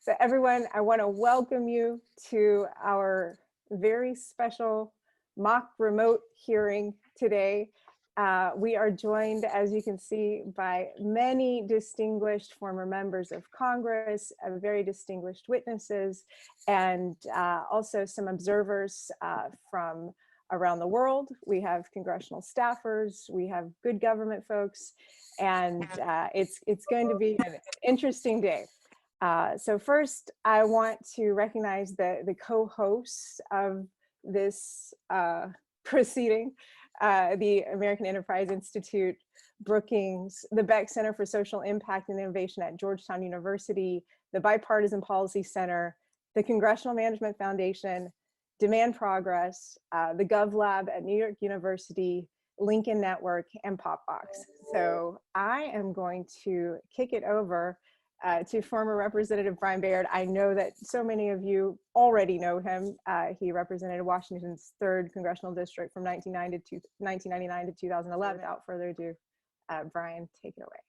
So everyone, I want to welcome you to our very special mock remote hearing today. We are joined, as you can see, by many distinguished former members of Congress, very distinguished witnesses, and also some observers from around the world. We have congressional staffers, we have good government folks, and it's going to be an interesting day. So first, I want to recognize the co-hosts of this proceeding, the American Enterprise Institute, Brookings, the Beck Center for Social Impact and Innovation at Georgetown University, the Bipartisan Policy Center, the Congressional Management Foundation, Demand Progress, the GovLab at New York University, Lincoln Network, and Popbox. So I am going to kick it over to former Representative Brian Baird. I know that so many of you already know him. He represented Washington's 3rd Congressional District from 1999 to 2011. Without further ado, Brian, take it away.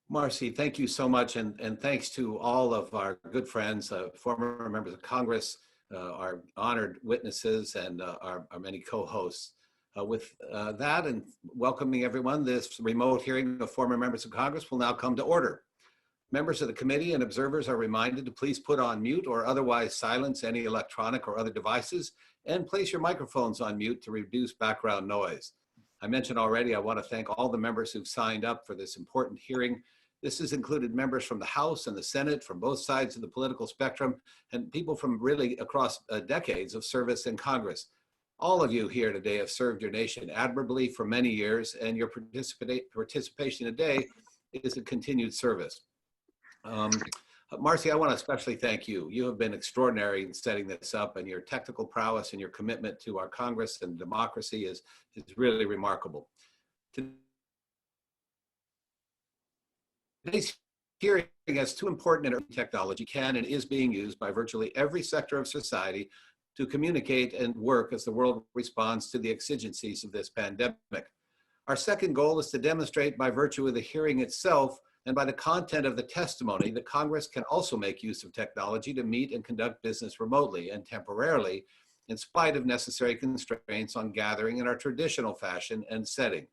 Marcy, thank you so much, and thanks to all of our good friends, former members of Congress, our honored witnesses, and our many co-hosts. With that, and welcoming everyone, this remote hearing of former members of Congress will now come to order. Members of the committee and observers are reminded to please put on mute or otherwise silence any electronic or other devices, and place your microphones on mute to reduce background noise. I mentioned already, I want to thank all the members who've signed up for this important hearing. This has included members from the House and the Senate, from both sides of the political spectrum, and people from really across decades of service in Congress. All of you here today have served your nation admirably for many years, and your participation today is a continued service. Marcy, I want to especially thank you. You have been extraordinary in setting this up, and your technical prowess and your commitment to our Congress and democracy is really remarkable. Today's hearing has two important technology can and is being used by virtually every sector of society to communicate and work as the world responds to the exigencies of this pandemic. Our second goal is to demonstrate by virtue of the hearing itself and by the content of the testimony that Congress can also make use of technology to meet and conduct business remotely and temporarily, in spite of necessary constraints on gathering in our traditional fashion and setting.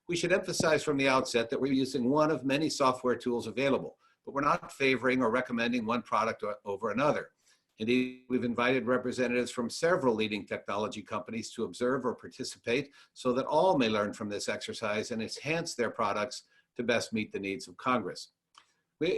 We should emphasize from the outset that we're using one of many software tools available, but we're not favoring or recommending one product over another. Indeed, we've invited representatives from several leading technology companies to observe or participate so that all may learn from this exercise and enhance their products to best meet the needs of Congress.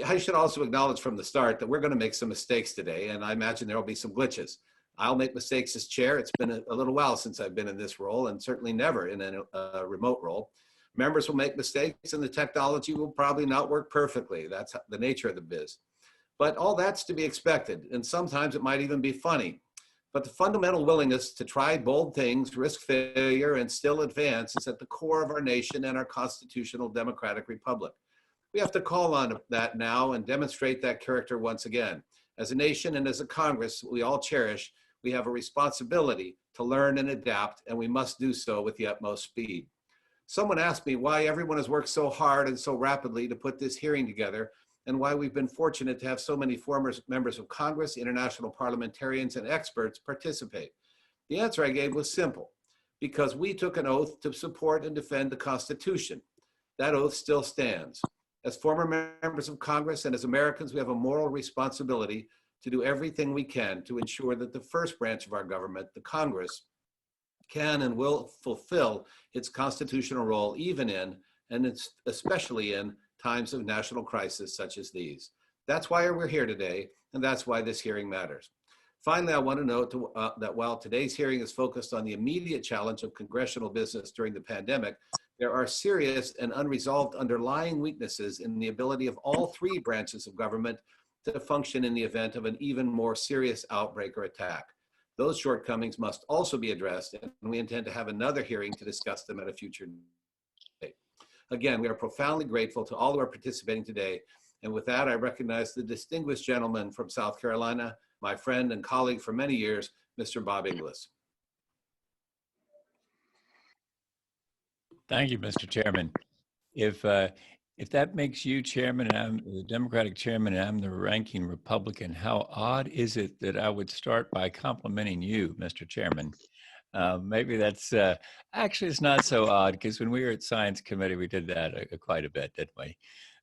I should also acknowledge from the start that we're going to make some mistakes today, and I imagine there will be some glitches. I'll make mistakes as chair. It's been a little while since I've been in this role, and certainly never in a remote role. Members will make mistakes, and the technology will probably not work perfectly. That's the nature of the biz. But all that's to be expected, and sometimes it might even be funny. But the fundamental willingness to try bold things, risk failure, and still advance is at the core of our nation and our constitutional democratic republic. We have to call on that now and demonstrate that character once again. As a nation and as a Congress we all cherish, we have a responsibility to learn and adapt, and we must do so with the utmost speed. Someone asked me why everyone has worked so hard and so rapidly to put this hearing together, and why we've been fortunate to have so many former members of Congress, international parliamentarians, and experts participate. The answer I gave was simple: because we took an oath to support and defend the Constitution. That oath still stands. As former members of Congress and as Americans, we have a moral responsibility to do everything we can to ensure that the first branch of our government, the Congress, can and will fulfill its constitutional role even in, and especially in, times of national crisis such as these. That's why we're here today, and that's why this hearing matters. Finally, I want to note that while today's hearing is focused on the immediate challenge of congressional business during the pandemic, there are serious and unresolved underlying weaknesses in the ability of all three branches of government to function in the event of an even more serious outbreak or attack. Those shortcomings must also be addressed, and we intend to have another hearing to discuss them at a future date. Again, we are profoundly grateful to all who are participating today. And with that, I recognize the distinguished gentleman from South Carolina, my friend and colleague for many years, Mr. Bob Inglis. Thank you, Mr. Chairman. If If that makes you chairman and I'm the Democratic chairman and I'm the ranking Republican, how odd is it that I would start by complimenting you, Mr. Chairman? Maybe that's actually it's not so odd because when we were at Science Committee, we did that quite a bit, didn't we?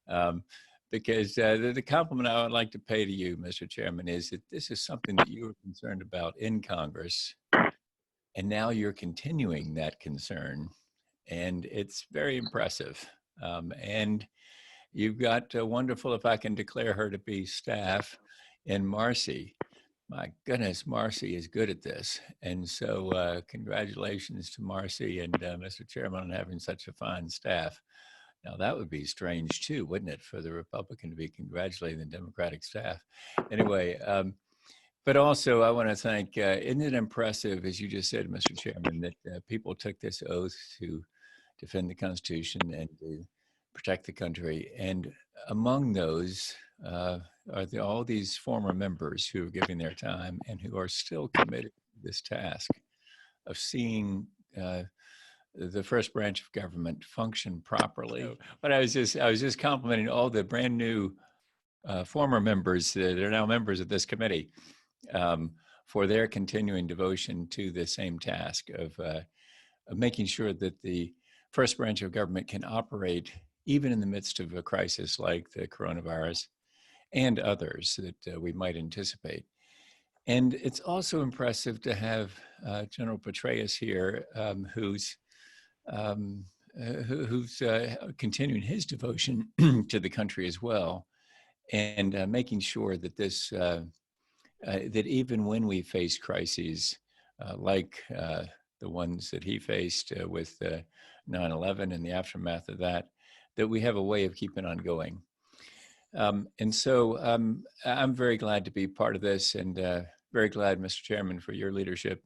Um, because the compliment I would like to pay to you, Mr. Chairman, is that this is something that you were concerned about in Congress, and now you're continuing that concern, and it's very impressive. And you've got wonderful, if I can declare her to be staff, in Marcy. My goodness, Marcy is good at this. And so congratulations to Marcy and Mr. Chairman on having such a fine staff. Now that would be strange too, wouldn't it, for the Republican to be congratulating the Democratic staff? Anyway, but also I want to thank, isn't it impressive, as you just said, Mr. Chairman, that people took this oath to defend the Constitution and to protect the country. And among those are all these former members who are giving their time and who are still committed to this task of seeing the first branch of government function properly. But I was just complimenting all the brand new former members that are now members of this committee for their continuing devotion to the same task of making sure that the first branch of government can operate even in the midst of a crisis like the coronavirus and others that we might anticipate. And it's also impressive to have General Petraeus here, who's continuing his devotion to the country as well, and making sure that this that even when we face crises like the ones that he faced with 9/11 and the aftermath of that, that we have a way of keeping on going. And so I'm very glad to be part of this, and very glad, Mr. Chairman, for your leadership,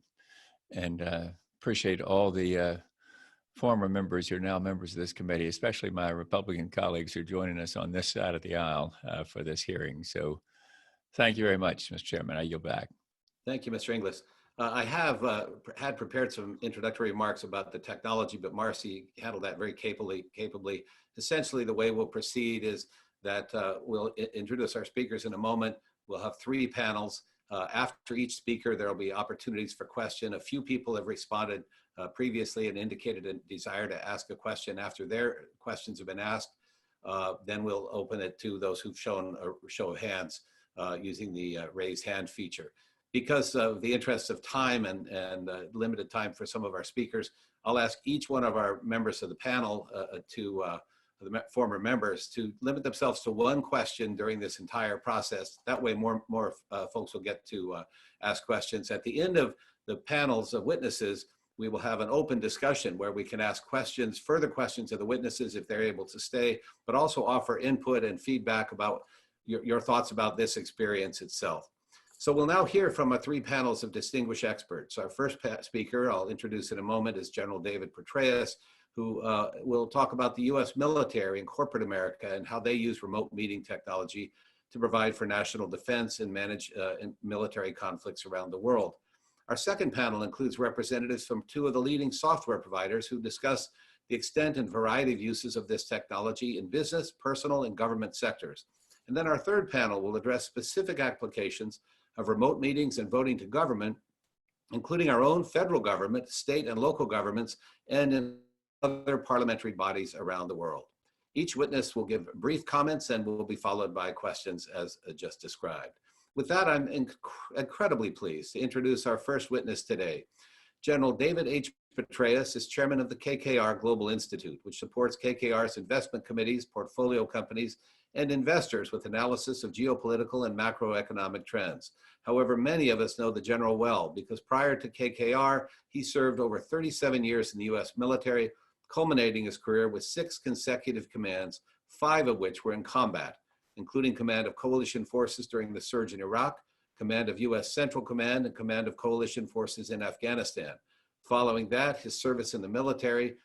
and appreciate all the former members who are now members of this committee, especially my Republican colleagues who are joining us on this side of the aisle for this hearing. So thank you very much, Mr. Chairman. I yield back. Thank you, Mr. Inglis. I have had prepared some introductory remarks about the technology, but Marcy handled that very capably. Essentially, the way we'll proceed is that we'll introduce our speakers in a moment. We'll have 3 panels. After each speaker, there will be opportunities for question. A few people have responded previously and indicated a desire to ask a question after their questions have been asked. Then we'll open it to those who've shown a show of hands using the raise hand feature. Because of the interest of time and limited time for some of our speakers, I'll ask each one of our members of the panel the former members to limit themselves to 1 question during this entire process. That way more folks will get to ask questions. At the end of the panels of witnesses, we will have an open discussion where we can ask questions, further questions of the witnesses if they're able to stay, but also offer input and feedback about your thoughts about this experience itself. So we'll now hear from 3 panels of distinguished experts. Our first speaker, I'll introduce in a moment, is General David Petraeus, who will talk about the US military and corporate America and how they use remote meeting technology to provide for national defense and manage military conflicts around the world. Our second panel includes representatives from 2 of the leading software providers who discuss the extent and variety of uses of this technology in business, personal, and government sectors. And then our third panel will address specific applications of remote meetings and voting to government, including our own federal government, state and local governments, and in other parliamentary bodies around the world. Each witness will give brief comments and will be followed by questions as just described. With that, I'm incredibly pleased to introduce our first witness today. General David H. Petraeus is chairman of the KKR Global Institute, which supports KKR's investment committees, portfolio companies, and investors with analysis of geopolitical and macroeconomic trends. However, many of us know the general well because prior to KKR, he served over 37 years in the US military, culminating his career with 6 consecutive commands, 5 of which were in combat, including command of coalition forces during the surge in Iraq, command of US Central Command, and command of coalition forces in Afghanistan. Following that, his service in the military,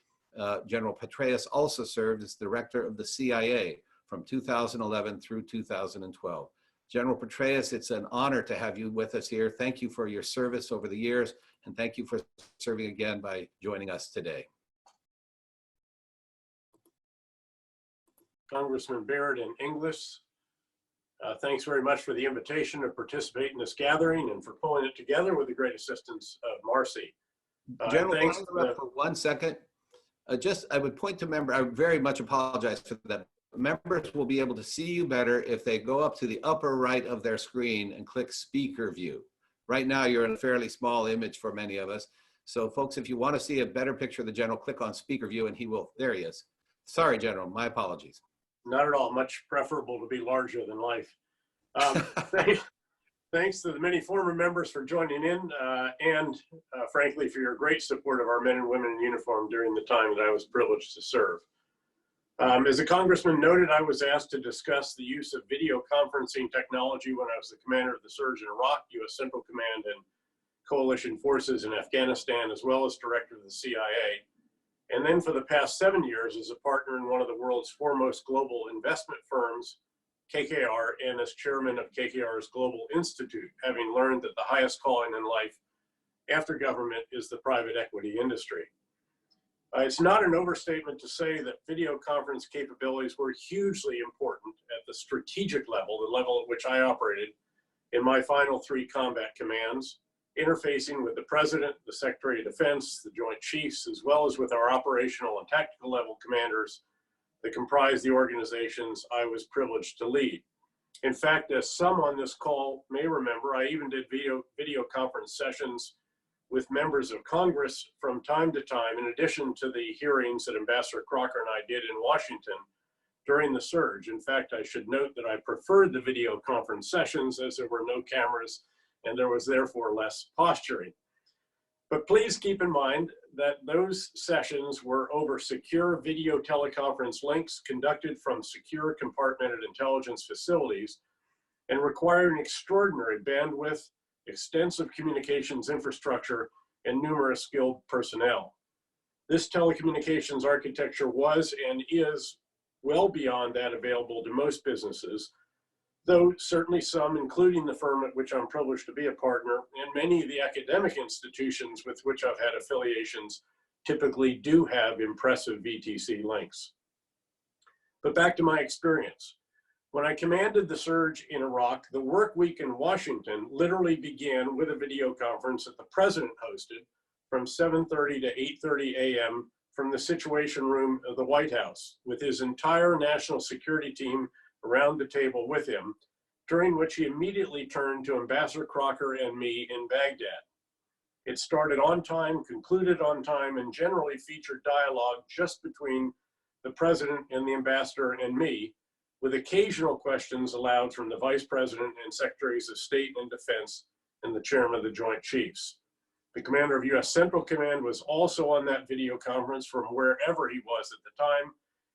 General Petraeus also served as director of the CIA from 2011 through 2012. General Petraeus, it's an honor to have you with us here. Thank you for your service over the years, and thank you for serving again by joining us today. Congressman Baird and Inglis. Thanks very much for the invitation to participate in this gathering and for pulling it together with the great assistance of Marcy. General, thanks can I interrupt for 1 second? I would point to member, I very much apologize for that. Members will be able to see you better if they go up to the upper right of their screen and click speaker view. Right now, you're in a fairly small image for many of us. So folks, if you want to see a better picture of the general, click on speaker view and he will, there he is. Sorry, General, my apologies. Not at all, much preferable to be larger than life. Thanks to the many former members for joining in and frankly, for your great support of our men and women in uniform during the time that I was privileged to serve. As the Congressman noted, I was asked to discuss the use of video conferencing technology when I was the commander of the surge in Iraq, U.S. Central Command, and coalition forces in Afghanistan, as well as director of the CIA. And then for the past 7 years as a partner in one of the world's foremost global investment firms, KKR, and as chairman of KKR's Global Institute, having learned that the highest calling in life after government is the private equity industry. It's not an overstatement to say that video conference capabilities were hugely important at the strategic level, the level at which I operated in my final 3 combat commands, interfacing with the President, the Secretary of Defense, the Joint Chiefs, as well as with our operational and tactical level commanders that comprise the organizations I was privileged to lead. In fact, as some on this call may remember, I even did video conference sessions with members of Congress from time to time, in addition to the hearings that Ambassador Crocker and I did in Washington during the surge. In fact, I should note that I preferred the video conference sessions as there were no cameras and there was therefore less posturing. But please keep in mind that those sessions were over secure video teleconference links conducted from secure compartmented intelligence facilities and requiring extraordinary bandwidth, extensive communications infrastructure, and numerous skilled personnel. This telecommunications architecture was and is well beyond that available to most businesses, though certainly some, including the firm at which I'm privileged to be a partner, and many of the academic institutions with which I've had affiliations, typically do have impressive VTC links. But back to my experience. When I commanded the surge in Iraq, the work week in Washington literally began with a video conference that the President hosted from 7:30 to 8:30 a.m. from the Situation Room of the White House, with his entire national security team around the table with him, during which he immediately turned to Ambassador Crocker and me in Baghdad. It started on time, concluded on time, and generally featured dialogue just between the President and the Ambassador and me, with occasional questions allowed from the Vice President and Secretaries of State and Defense and the Chairman of the Joint Chiefs. The Commander of U.S. Central Command was also on that video conference from wherever he was at the time,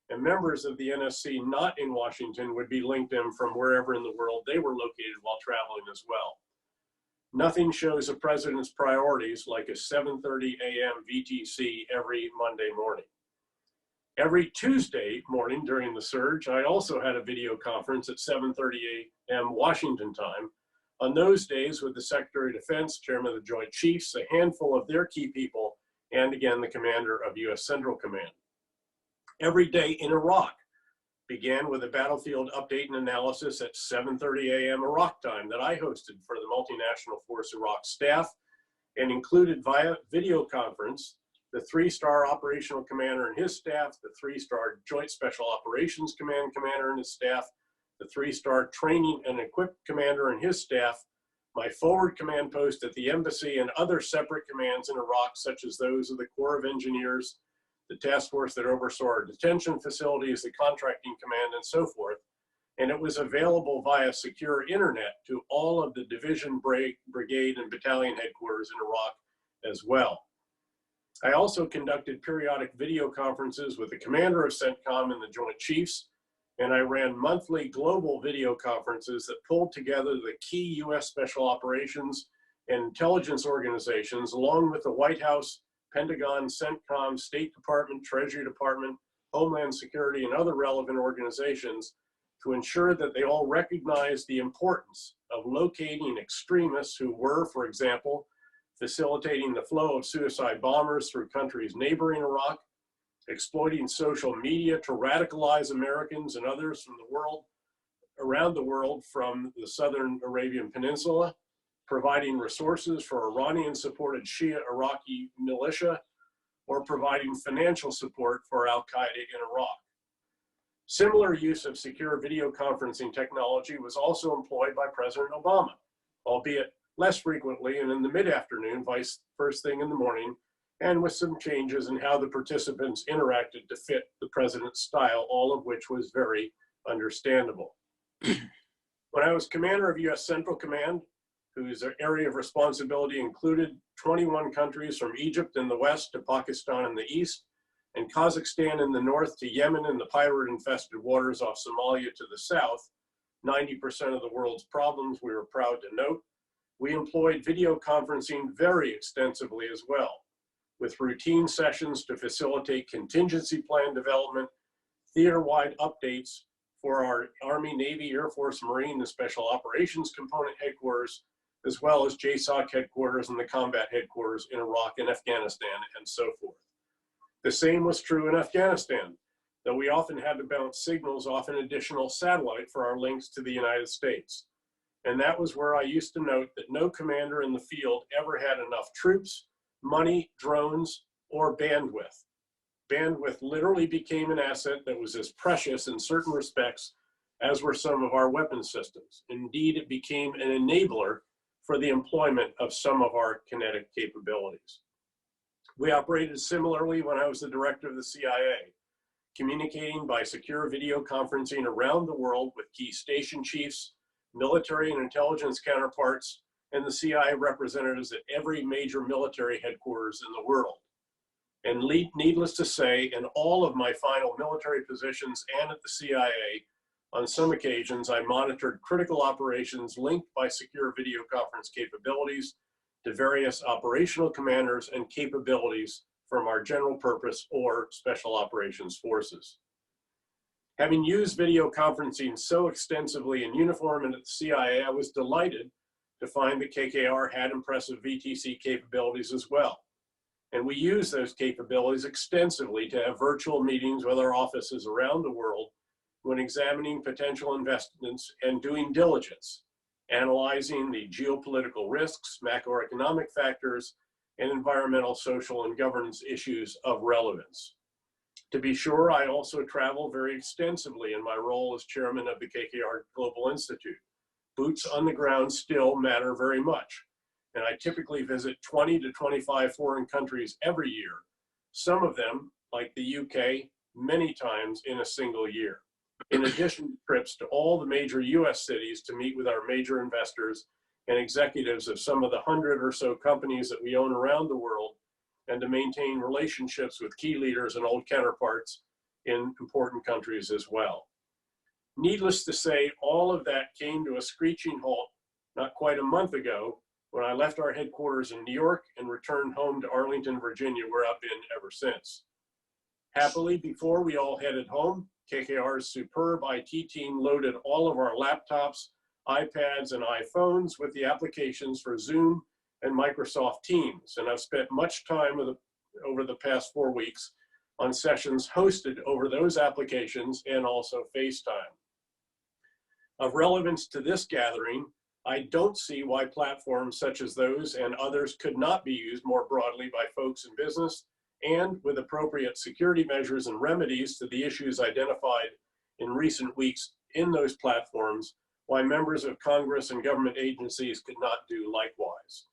and members of the NSC not in Washington would be linked in from wherever in the world they were located while traveling as well. Nothing shows a president's priorities like a 7:30 a.m. VTC every Monday morning. Every Tuesday morning during the surge, I also had a video conference at 7:30 a.m. Washington time. On those days with the Secretary of Defense, Chairman of the Joint Chiefs, a handful of their key people, and again, the Commander of U.S. Central Command. Every day in Iraq began with a battlefield update and analysis at 7:30 a.m. Iraq time that I hosted for the Multinational Force Iraq staff and included via video conference the 3-star operational commander and his staff, the 3-star Joint Special Operations Command commander and his staff, the 3-star training and equipped commander and his staff, my forward command post at the embassy, and other separate commands in Iraq, such as those of the Corps of Engineers, the task force that oversaw our detention facilities, the contracting command, and so forth. And it was available via secure internet to all of the division, brigade, and battalion headquarters in Iraq as well. I also conducted periodic video conferences with the commander of CENTCOM and the Joint Chiefs, and I ran monthly global video conferences that pulled together the key U.S. Special Operations and intelligence organizations, along with the White House, Pentagon, CENTCOM, State Department, Treasury Department, Homeland Security, and other relevant organizations to ensure that they all recognize the importance of locating extremists who were, for example, facilitating the flow of suicide bombers through countries neighboring Iraq, exploiting social media to radicalize Americans and others from the world, around the world from the southern Arabian Peninsula, providing resources for Iranian-supported Shia Iraqi militia, or providing financial support for Al-Qaeda in Iraq. Similar use of secure video conferencing technology was also employed by President Obama, albeit less frequently and in the mid-afternoon, first thing in the morning, and with some changes in how the participants interacted to fit the president's style, all of which was very understandable. When I was commander of U.S. Central Command, whose area of responsibility included 21 countries from Egypt in the west to Pakistan in the east, and Kazakhstan in the north to Yemen and the pirate-infested waters off Somalia to the south, 90% of the world's problems, we were proud to note, we employed video conferencing very extensively as well, with routine sessions to facilitate contingency plan development, theater-wide updates for our Army, Navy, Air Force, Marine, and Special Operations Component headquarters, as well as JSOC headquarters and the combat headquarters in Iraq and Afghanistan, and so forth. The same was true in Afghanistan, though we often had to bounce signals off an additional satellite for our links to the United States. And that was where I used to note that no commander in the field ever had enough troops, money, drones, or bandwidth. Bandwidth literally became an asset that was as precious in certain respects as were some of our weapon systems. Indeed, it became an enabler for the employment of some of our kinetic capabilities. We operated similarly when I was the director of the CIA, communicating by secure video conferencing around the world with key station chiefs, military and intelligence counterparts, and the CIA representatives at every major military headquarters in the world. And needless to say, in all of my final military positions and at the CIA, on some occasions, I monitored critical operations linked by secure video conference capabilities to various operational commanders and capabilities from our general purpose or special operations forces. Having used video conferencing so extensively in uniform and at the CIA, I was delighted to find that KKR had impressive VTC capabilities as well. And we use those capabilities extensively to have virtual meetings with our offices around the world when examining potential investments and doing diligence, analyzing the geopolitical risks, macroeconomic factors, and environmental, social, and governance issues of relevance. To be sure, I also travel very extensively in my role as chairman of the KKR Global Institute. Boots on the ground still matter very much, and I typically visit 20 to 25 foreign countries every year, some of them, like the UK, many times in a single year. In addition to trips to all the major US cities to meet with our major investors and executives of some of the 100 or so companies that we own around the world, and to maintain relationships with key leaders and old counterparts in important countries as well. Needless to say, all of that came to a screeching halt not quite a month ago when I left our headquarters in New York and returned home to Arlington, Virginia, where I've been ever since. Happily, before we all headed home, KKR's superb IT team loaded all of our laptops, iPads, and iPhones with the applications for Zoom and Microsoft Teams. And I've spent much time over the past 4 weeks on sessions hosted over those applications and also FaceTime. Of relevance to this gathering, I don't see why platforms such as those and others could not be used more broadly by folks in business, and with appropriate security measures and remedies to the issues identified in recent weeks in those platforms, why members of Congress and government agencies could not do likewise.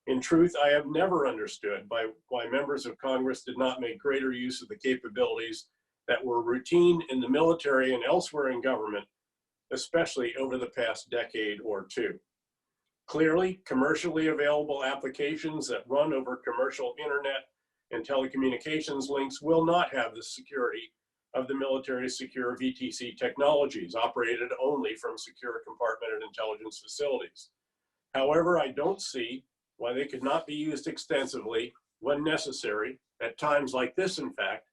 In truth, I have never understood why members of Congress did not make greater use of the capabilities that were routine in the military and elsewhere in government, especially over the past decade or two. Clearly, commercially available applications that run over commercial internet and telecommunications links will not have the security of the military's secure VTC technologies, operated only from secure compartmented intelligence facilities. However, I don't see why they could not be used extensively when necessary, at times like this, in fact,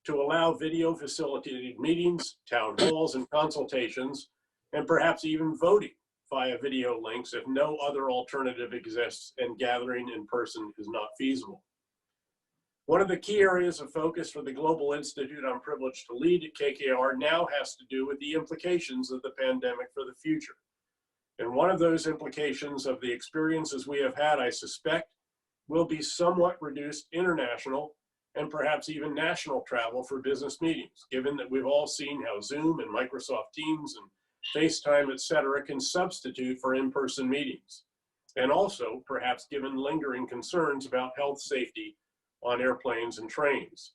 to allow video facilitated meetings, town halls, and consultations, and perhaps even voting via video links if no other alternative exists and gathering in person is not feasible. One of the key areas of focus for the Global Institute I'm privileged to lead at KKR now has to do with the implications of the pandemic for the future. And one of those implications of the experiences we have had, I suspect, will be somewhat reduced international and perhaps even national travel for business meetings, given that we've all seen how Zoom and Microsoft Teams and FaceTime, et cetera, can substitute for in-person meetings. And also, perhaps given lingering concerns about health safety on airplanes and trains.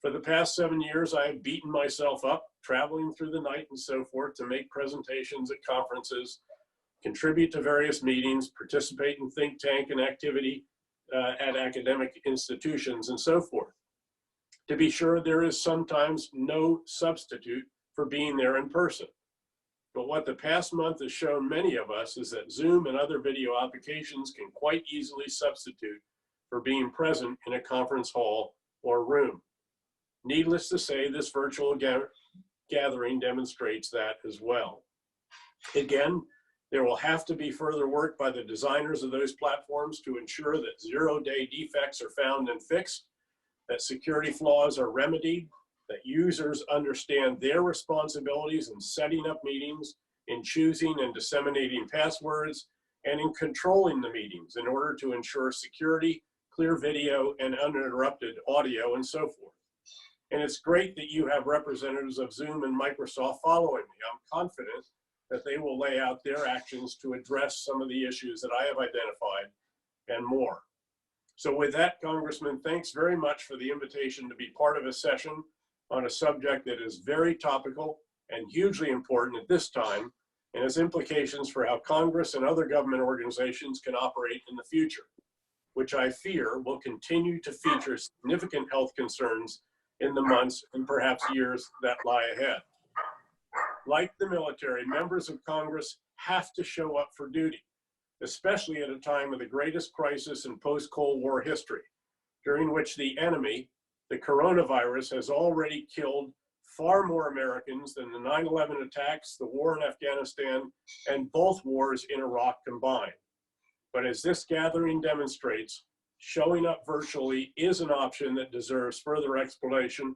For the past 7 years, I have beaten myself up, traveling through the night and so forth to make presentations at conferences, contribute to various meetings, participate in think tank and activity at academic institutions and so forth. To be sure, there is sometimes no substitute for being there in person. But what the past month has shown many of us is that Zoom and other video applications can quite easily substitute for being present in a conference hall or room. Needless to say, this virtual gathering demonstrates that as well. Again, there will have to be further work by the designers of those platforms to ensure that zero-day defects are found and fixed, that security flaws are remedied, that users understand their responsibilities in setting up meetings, in choosing and disseminating passwords, and in controlling the meetings in order to ensure security, clear video, and uninterrupted audio, and so forth. And it's great that you have representatives of Zoom and Microsoft following me. I'm confident that they will lay out their actions to address some of the issues that I have identified and more. So with that, Congressman, thanks very much for the invitation to be part of a session on a subject that is very topical and hugely important at this time, and has implications for how Congress and other government organizations can operate in the future, which I fear will continue to feature significant health concerns in the months and perhaps years that lie ahead. Like the military, members of Congress have to show up for duty, especially at a time of the greatest crisis in post-Cold War history, during which the enemy, the coronavirus, has already killed far more Americans than the 9/11 attacks, the war in Afghanistan, and both wars in Iraq combined. But as this gathering demonstrates, showing up virtually is an option that deserves further exploration,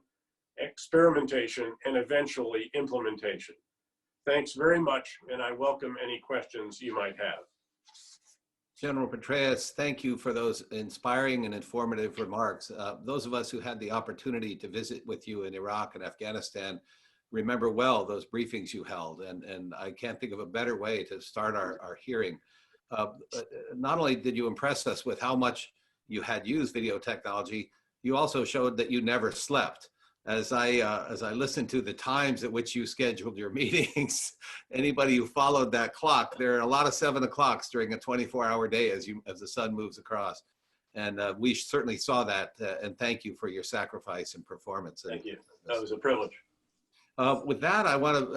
experimentation, and eventually implementation. Thanks very much, and I welcome any questions you might have. General Petraeus, thank you for those inspiring and informative remarks. Those of us who had the opportunity to visit with you in Iraq and Afghanistan remember well those briefings you held, and I can't think of a better way to start our hearing. Not only did you impress us with how much you had used video technology, you also showed that you never slept. As I listened to the times at which you scheduled your meetings, anybody who followed that clock, there are a lot of 7 o'clocks during a 24-hour day as the sun moves across. And we certainly saw that, and thank you for your sacrifice and performance. Thank you. That was a privilege. With that, I want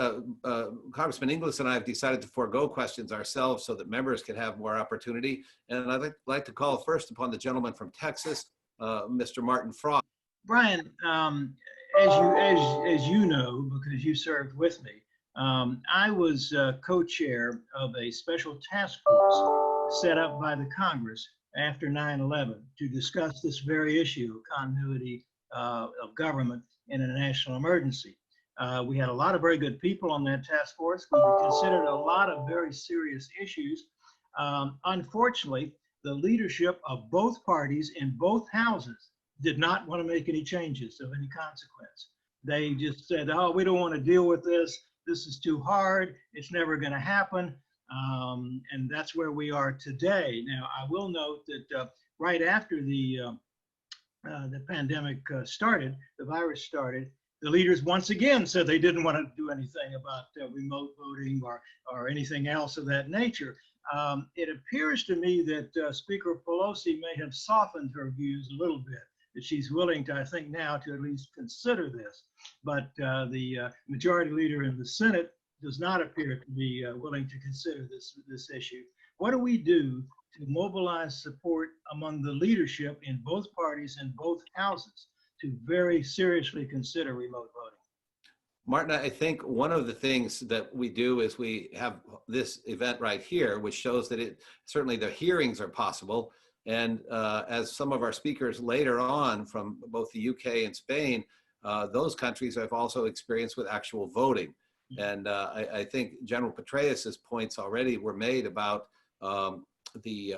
to, Congressman Inglis and I have decided to forego questions ourselves so that members can have more opportunity. And I'd like to call first upon the gentleman from Texas, Mr. Martin Frost. Brian, as you know, because you served with me, I was co-chair of a special task force set up by the Congress after 9/11 to discuss this very issue of continuity of government in a national emergency. We had a lot of very good people on that task force. We considered a lot of very serious issues. Unfortunately, the leadership of both parties in both houses did not want to make any changes of any consequence. They just said, oh, we don't want to deal with this. This is too hard. It's never going to happen. And that's where we are today. Now, I will note that right after the pandemic started, the virus started, the leaders once again said they didn't want to do anything about remote voting or anything else of that nature. It appears to me that Speaker Pelosi may have softened her views a little bit, that she's willing to, I think now, to at least consider this. But the majority leader in the Senate does not appear to be willing to consider this issue. What do we do to mobilize support among the leadership in both parties in both houses to very seriously consider remote voting? Martin, I think one of the things that we do is we have this event right here, which shows that certainly the hearings are possible. And as some of our speakers later on from both the UK and Spain, those countries have also experienced with actual voting. And I think General Petraeus's points already were made about the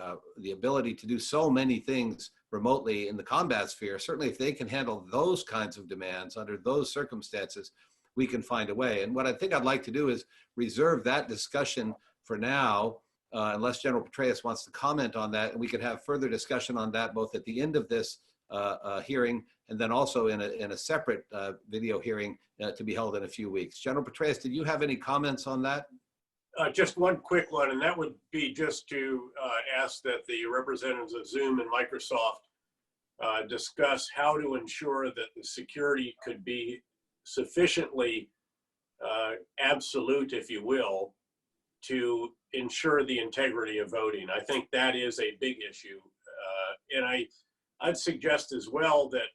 ability to do so many things remotely in the combat sphere. Certainly if they can handle those kinds of demands under those circumstances, we can find a way. And what I think I'd like to do is reserve that discussion for now, unless General Petraeus wants to comment on that, and we could have further discussion on that both at the end of this hearing and then also in a separate video hearing to be held in a few weeks. General Petraeus, did you have any comments on that? Just one quick one, and that would be just to ask that the representatives of Zoom and Microsoft discuss how to ensure that the security could be sufficiently absolute, if you will, to ensure the integrity of voting. I think that is a big issue. And I'd suggest as well that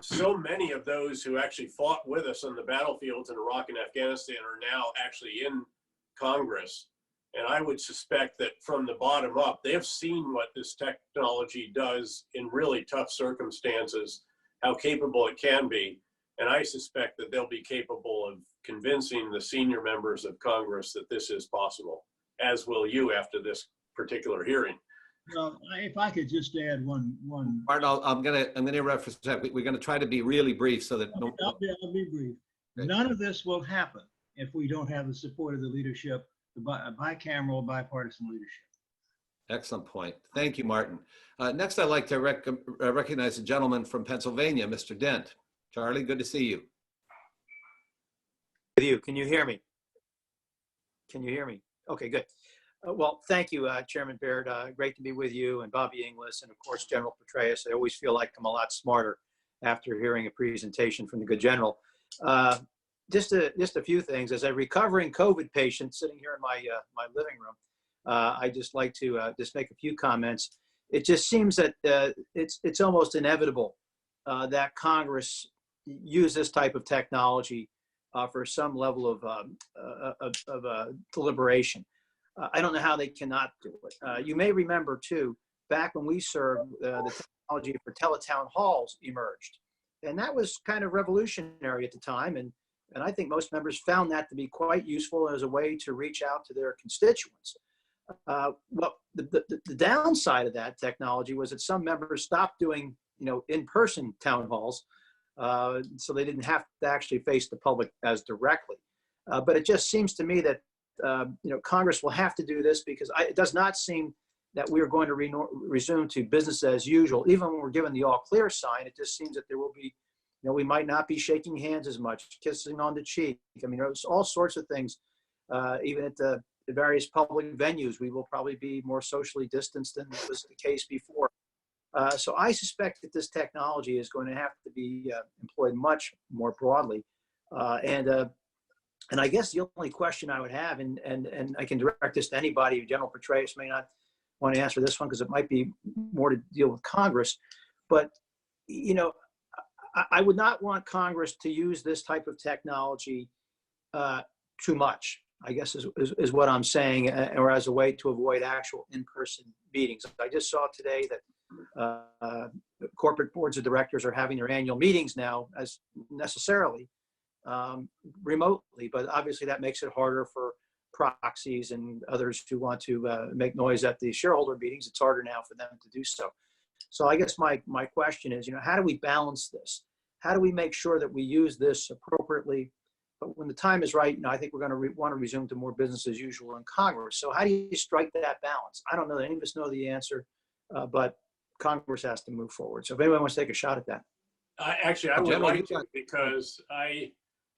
so many of those who actually fought with us on the battlefields in Iraq and Afghanistan are now actually in Congress. And I would suspect that from the bottom up, they've seen what this technology does in really tough circumstances, how capable it can be. And I suspect that they'll be capable of convincing the senior members of Congress that this is possible, as will you after this particular hearing. Well, if I could just add one. Martin, I'm gonna interrupt for a second. We're gonna try to be really brief so that I'll be brief. Okay. None of this will happen if we don't have the support of the leadership, the bicameral, bipartisan leadership. Excellent point. Thank you, Martin. Next, I'd like to recognize a gentleman from Pennsylvania, Mr. Dent. Charlie, good to see you. With you. Can you hear me? Can you hear me? Okay, good. Well, thank you, Chairman Baird. Great to be with you and Bobby Inglis and, of course, General Petraeus. I always feel like I'm a lot smarter after hearing a presentation from the good general. Just a few things. As a recovering COVID patient sitting here in my my living room, I'd just like to just make a few comments. It just seems that it's almost inevitable that Congress use this type of technology for some level of deliberation. I don't know how they cannot do it. You may remember too, back when we served, the technology for teletown halls emerged. And that was kind of revolutionary at the time. And I think most members found that to be quite useful as a way to reach out to their constituents. Well, the downside of that technology was that some members stopped doing, in-person town halls, so they didn't have to actually face the public as directly. But it just seems to me that Congress will have to do this because it does not seem that we are going to resume to business as usual. Even when we're given the all clear sign, it just seems that there will be, we might not be shaking hands as much, kissing on the cheek. I mean, there's all sorts of things. Even at the various public venues, we will probably be more socially distanced than was the case before. So I suspect that this technology is going to have to be employed much more broadly. And I guess the only question I would have, and I can direct this to anybody, General Petraeus may not want to answer this one because it might be more to deal with Congress, but, I would not want Congress to use this type of technology too much, I guess is what I'm saying, or as a way to avoid actual in-person meetings. I just saw today that corporate boards of directors are having their annual meetings now as necessarily remotely, but obviously that makes it harder for proxies and others who want to make noise at the shareholder meetings. It's harder now for them to do so. So I guess my question is, how do we balance this? How do we make sure that we use this appropriately? But when the time is right, I think we're going to want to resume to more business as usual in Congress. So how do you strike that balance? I don't know that any of us know the answer, but Congress has to move forward. So if anyone wants to take a shot at that. Actually, I would like to, because I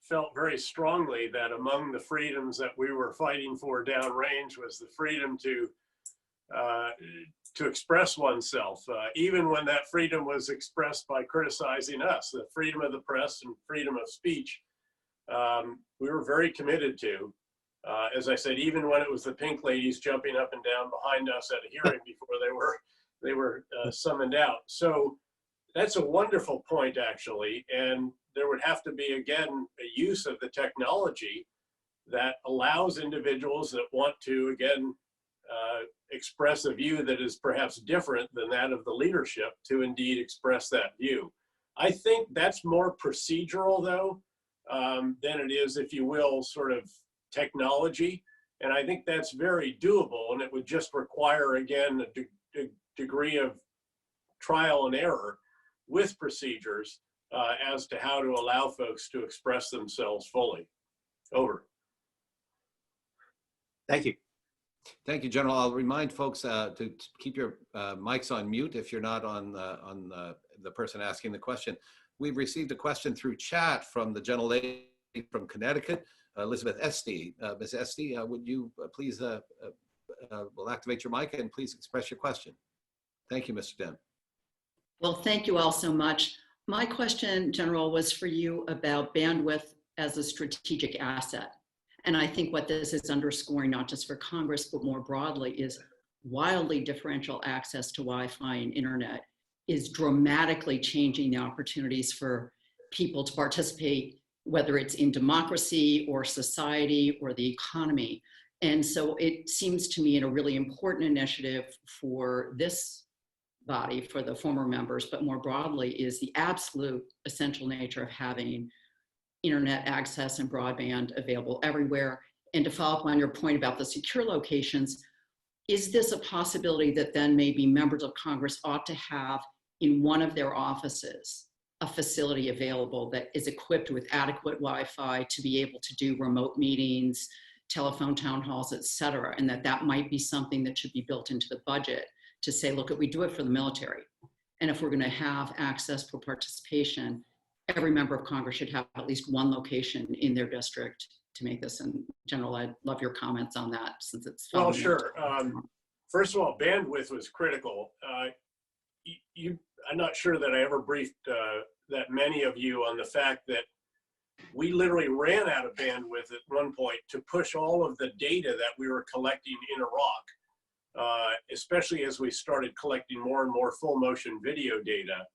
felt very strongly that among the freedoms that we were fighting for downrange was the freedom to express oneself, even when that freedom was expressed by criticizing us. The freedom of the press and freedom of speech, we were very committed to. As I said, even when it was the pink ladies jumping up and down behind us at a hearing before they were summoned out. So that's a wonderful point, actually, and there would have to be, again, a use of the technology that allows individuals that want to, again, express a view that is perhaps different than that of the leadership to indeed express that view. I think that's more procedural, though, than it is, if you will, sort of technology. And I think that's very doable, and it would just require, again, a degree of trial and error with procedures as to how to allow folks to express themselves fully. Over. Thank you. Thank you, General. I'll remind folks to keep your mics on mute if you're not on the person asking the question. We've received a question through chat from the gentlelady from Connecticut, Elizabeth Esty. Ms. Esty, would you please will activate your mic and please express your question. Thank you, Mr. Den. Well, thank you all so much. My question, General, was for you about bandwidth as a strategic asset. And I think what this is underscoring, not just for Congress, but more broadly, is wildly differential access to Wi-Fi and internet is dramatically changing the opportunities for people to participate, whether it's in democracy or society or the economy. And so it seems to me a really important initiative for this body, for the former members, but more broadly, is the absolute essential nature of having internet access and broadband available everywhere. And to follow up on your point about the secure locations, is this a possibility that then maybe members of Congress ought to have in one of their offices a facility available that is equipped with adequate Wi-Fi to be able to do remote meetings, telephone town halls, et cetera, and that might be something that should be built into the budget to say, look, we do it for the military. And if we're gonna have access for participation, every member of Congress should have at least one location in their district to make this. And General, I'd love your comments on that since it's— Well, sure. First of all, bandwidth was critical. I'm not sure that I ever briefed that many of you on the fact that we literally ran out of bandwidth at one point to push all of the data that we were collecting in Iraq, especially as we started collecting more and more full motion video data.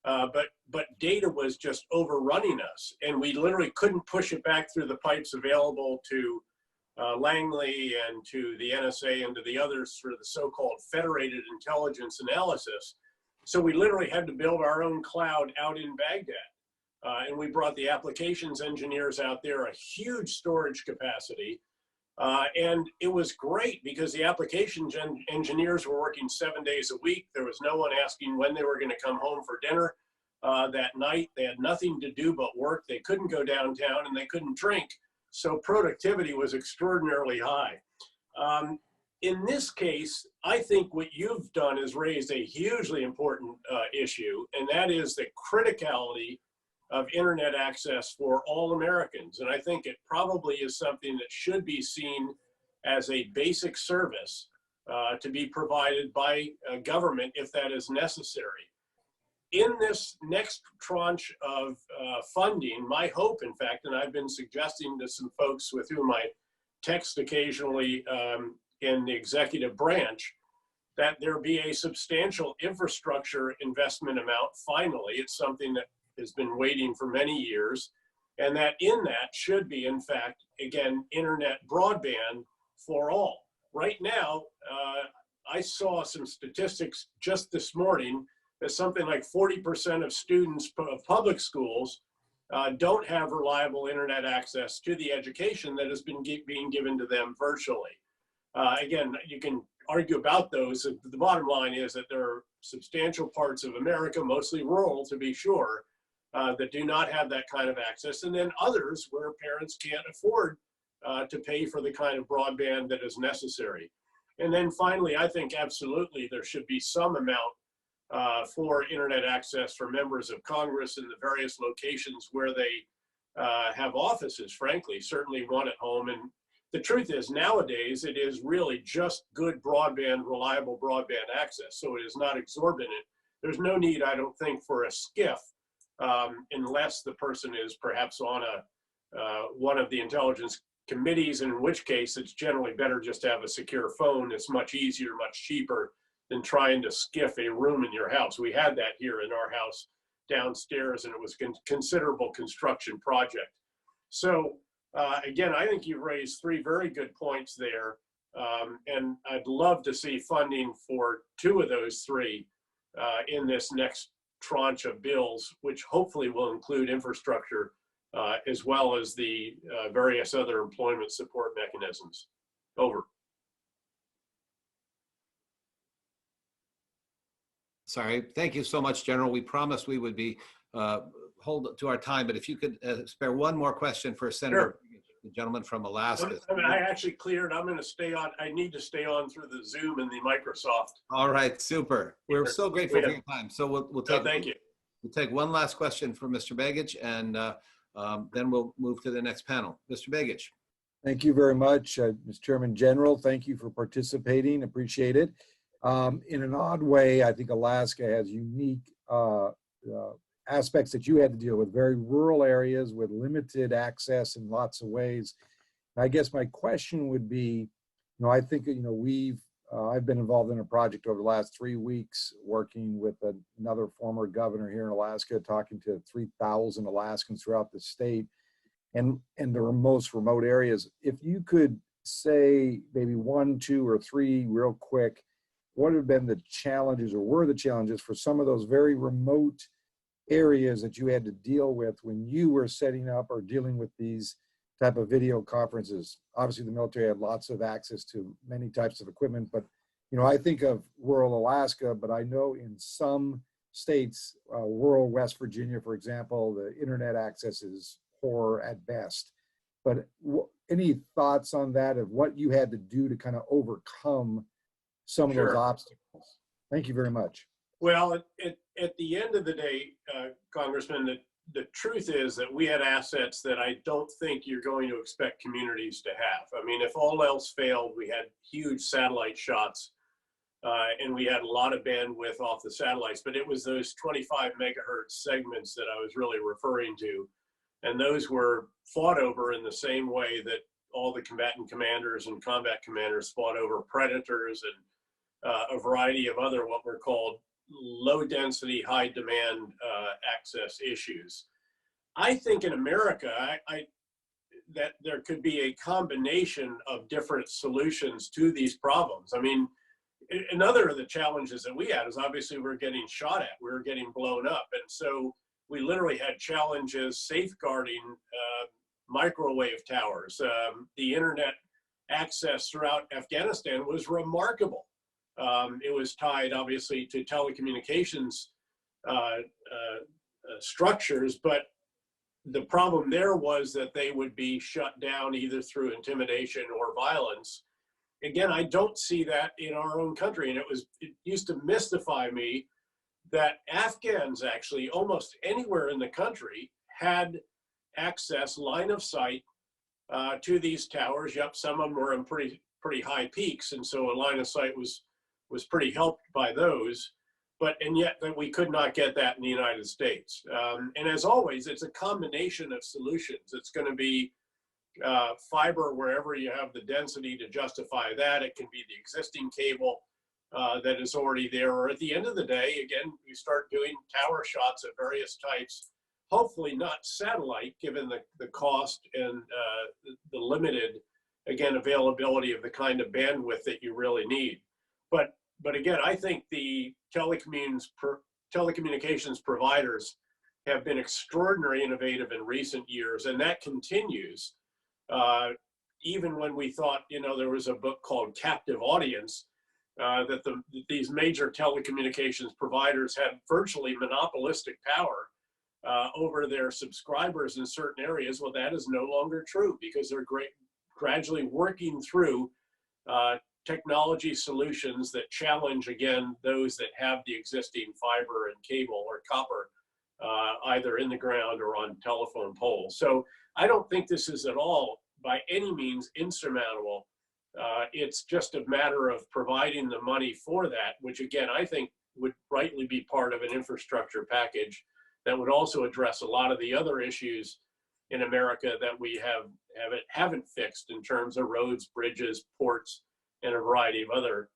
But data was just overrunning us, and we literally couldn't push it back through the pipes available to Langley and to the NSA and to the others for the so-called federated intelligence analysis. So we literally had to build our own cloud out in Baghdad. And we brought the applications engineers out there, a huge storage capacity. And it was great because the applications engineers were working 7 days a week. There was no one asking when they were going to come home for dinner that night. They had nothing to do but work. They couldn't go downtown and they couldn't drink. So productivity was extraordinarily high. In this case, I think what you've done is raised a hugely important issue, and that is the criticality of internet access for all Americans. And I think it probably is something that should be seen as a basic service to be provided by government if that is necessary. In this next tranche of funding, my hope, in fact, and I've been suggesting to some folks with whom I text occasionally in the executive branch, that there be a substantial infrastructure investment amount. Finally, it's something that has been waiting for many years, and that in that should be, in fact, again, internet broadband for all. Right now, I saw some statistics just this morning that something like 40% of students of public schools don't have reliable internet access to the education that has been being given to them virtually. Again, you can argue about those. The bottom line is that there are substantial parts of America, mostly rural to be sure, that do not have that kind of access, and then others where parents can't afford to pay for the kind of broadband that is necessary. And then finally, I think absolutely there should be some amount for internet access for members of Congress in the various locations where they have offices, frankly, certainly one at home. And the truth is, nowadays, it is really just good broadband, reliable broadband access. So it is not exorbitant. There's no need, I don't think, for a SCIF unless the person is perhaps on one of the intelligence committees, in which case it's generally better just to have a secure phone. It's much easier, much cheaper than trying to SCIF a room in your house. We had that here in our house downstairs, and it was a considerable construction project. So again, I think you've raised three very good points there. And I'd love to see funding for 2 of those 3 in this next tranche of bills, which hopefully will include infrastructure as well as the various other employment support mechanisms. Over. Sorry, thank you so much, General. We promised we would be hold to our time, but if you could spare one more question for Senator, Sure. The gentleman from Alaska. I mean, I actually cleared. I'm going to stay on. I need to stay on through the Zoom and the Microsoft. All right, super. We're so grateful for your time. So we'll take. Thank you. We'll take one last question from Mr. Begich, and then we'll move to the next panel. Mr. Begich. Thank you very much, Mr. Chairman General. Thank you for participating. Appreciate it. In an odd way, I think Alaska has unique aspects that you had to deal with, very rural areas with limited access in lots of ways. And I guess my question would be, I think, I've been involved in a project over the last 3 weeks working with another former governor here in Alaska, talking to 3,000 Alaskans throughout the state and the most remote areas. If you could say maybe 1, 2, or 3 real quick, what have been the challenges or were the challenges for some of those very remote areas that you had to deal with when you were setting up or dealing with these type of video conferences? Obviously, the military had lots of access to many types of equipment, but I think of rural Alaska, but I know in some states, rural West Virginia, for example, the internet access is poor at best. But any thoughts on that of what you had to do to kind of overcome some of those obstacles? Thank you very much. Well, at the end of the day, Congressman, the truth is that we had assets that I don't think you're going to expect communities to have. I mean, if all else failed, we had huge satellite shots and we had a lot of bandwidth off the satellites, but it was those 25 megahertz segments that I was really referring to. And those were fought over in the same way that all the combatant commanders and combat commanders fought over predators and a variety of other what were called low density, high demand access issues. I think in America, that there could be a combination of different solutions to these problems. I mean, another of the challenges that we had is obviously we were getting shot at, we were getting blown up. And so we literally had challenges safeguarding microwave towers. The internet access throughout Afghanistan was remarkable. It was tied obviously to telecommunications structures, but the problem there was that they would be shut down either through intimidation or violence. Again, I don't see that in our own country, and it used to mystify me that Afghans actually almost anywhere in the country had access, line of sight to these towers. Yep, some of them were in pretty high peaks, and so a line of sight was pretty helped by those, and yet that we could not get that in the United States. And as always, it's a combination of solutions. It's going to be fiber wherever you have the density to justify that. It can be the existing cable that is already there, or at the end of the day, again, we start doing tower shots of various types, hopefully not satellite, given the cost and the limited, again, availability of the kind of bandwidth that you really need. But again, I think the telecommunications providers have been extraordinarily innovative in recent years, and that continues. Even when we thought, there was a book called Captive Audience, that these major telecommunications providers had virtually monopolistic power over their subscribers in certain areas. Well, that is no longer true because they're gradually working through technology solutions that challenge, again, those that have the existing fiber and cable or copper, either in the ground or on telephone poles. So I don't think this is at all, by any means, insurmountable. It's just a matter of providing the money for that, which again, I think would rightly be part of an infrastructure package that would also address a lot of the other issues in America that we haven't fixed in terms of roads, bridges, ports, and a variety of other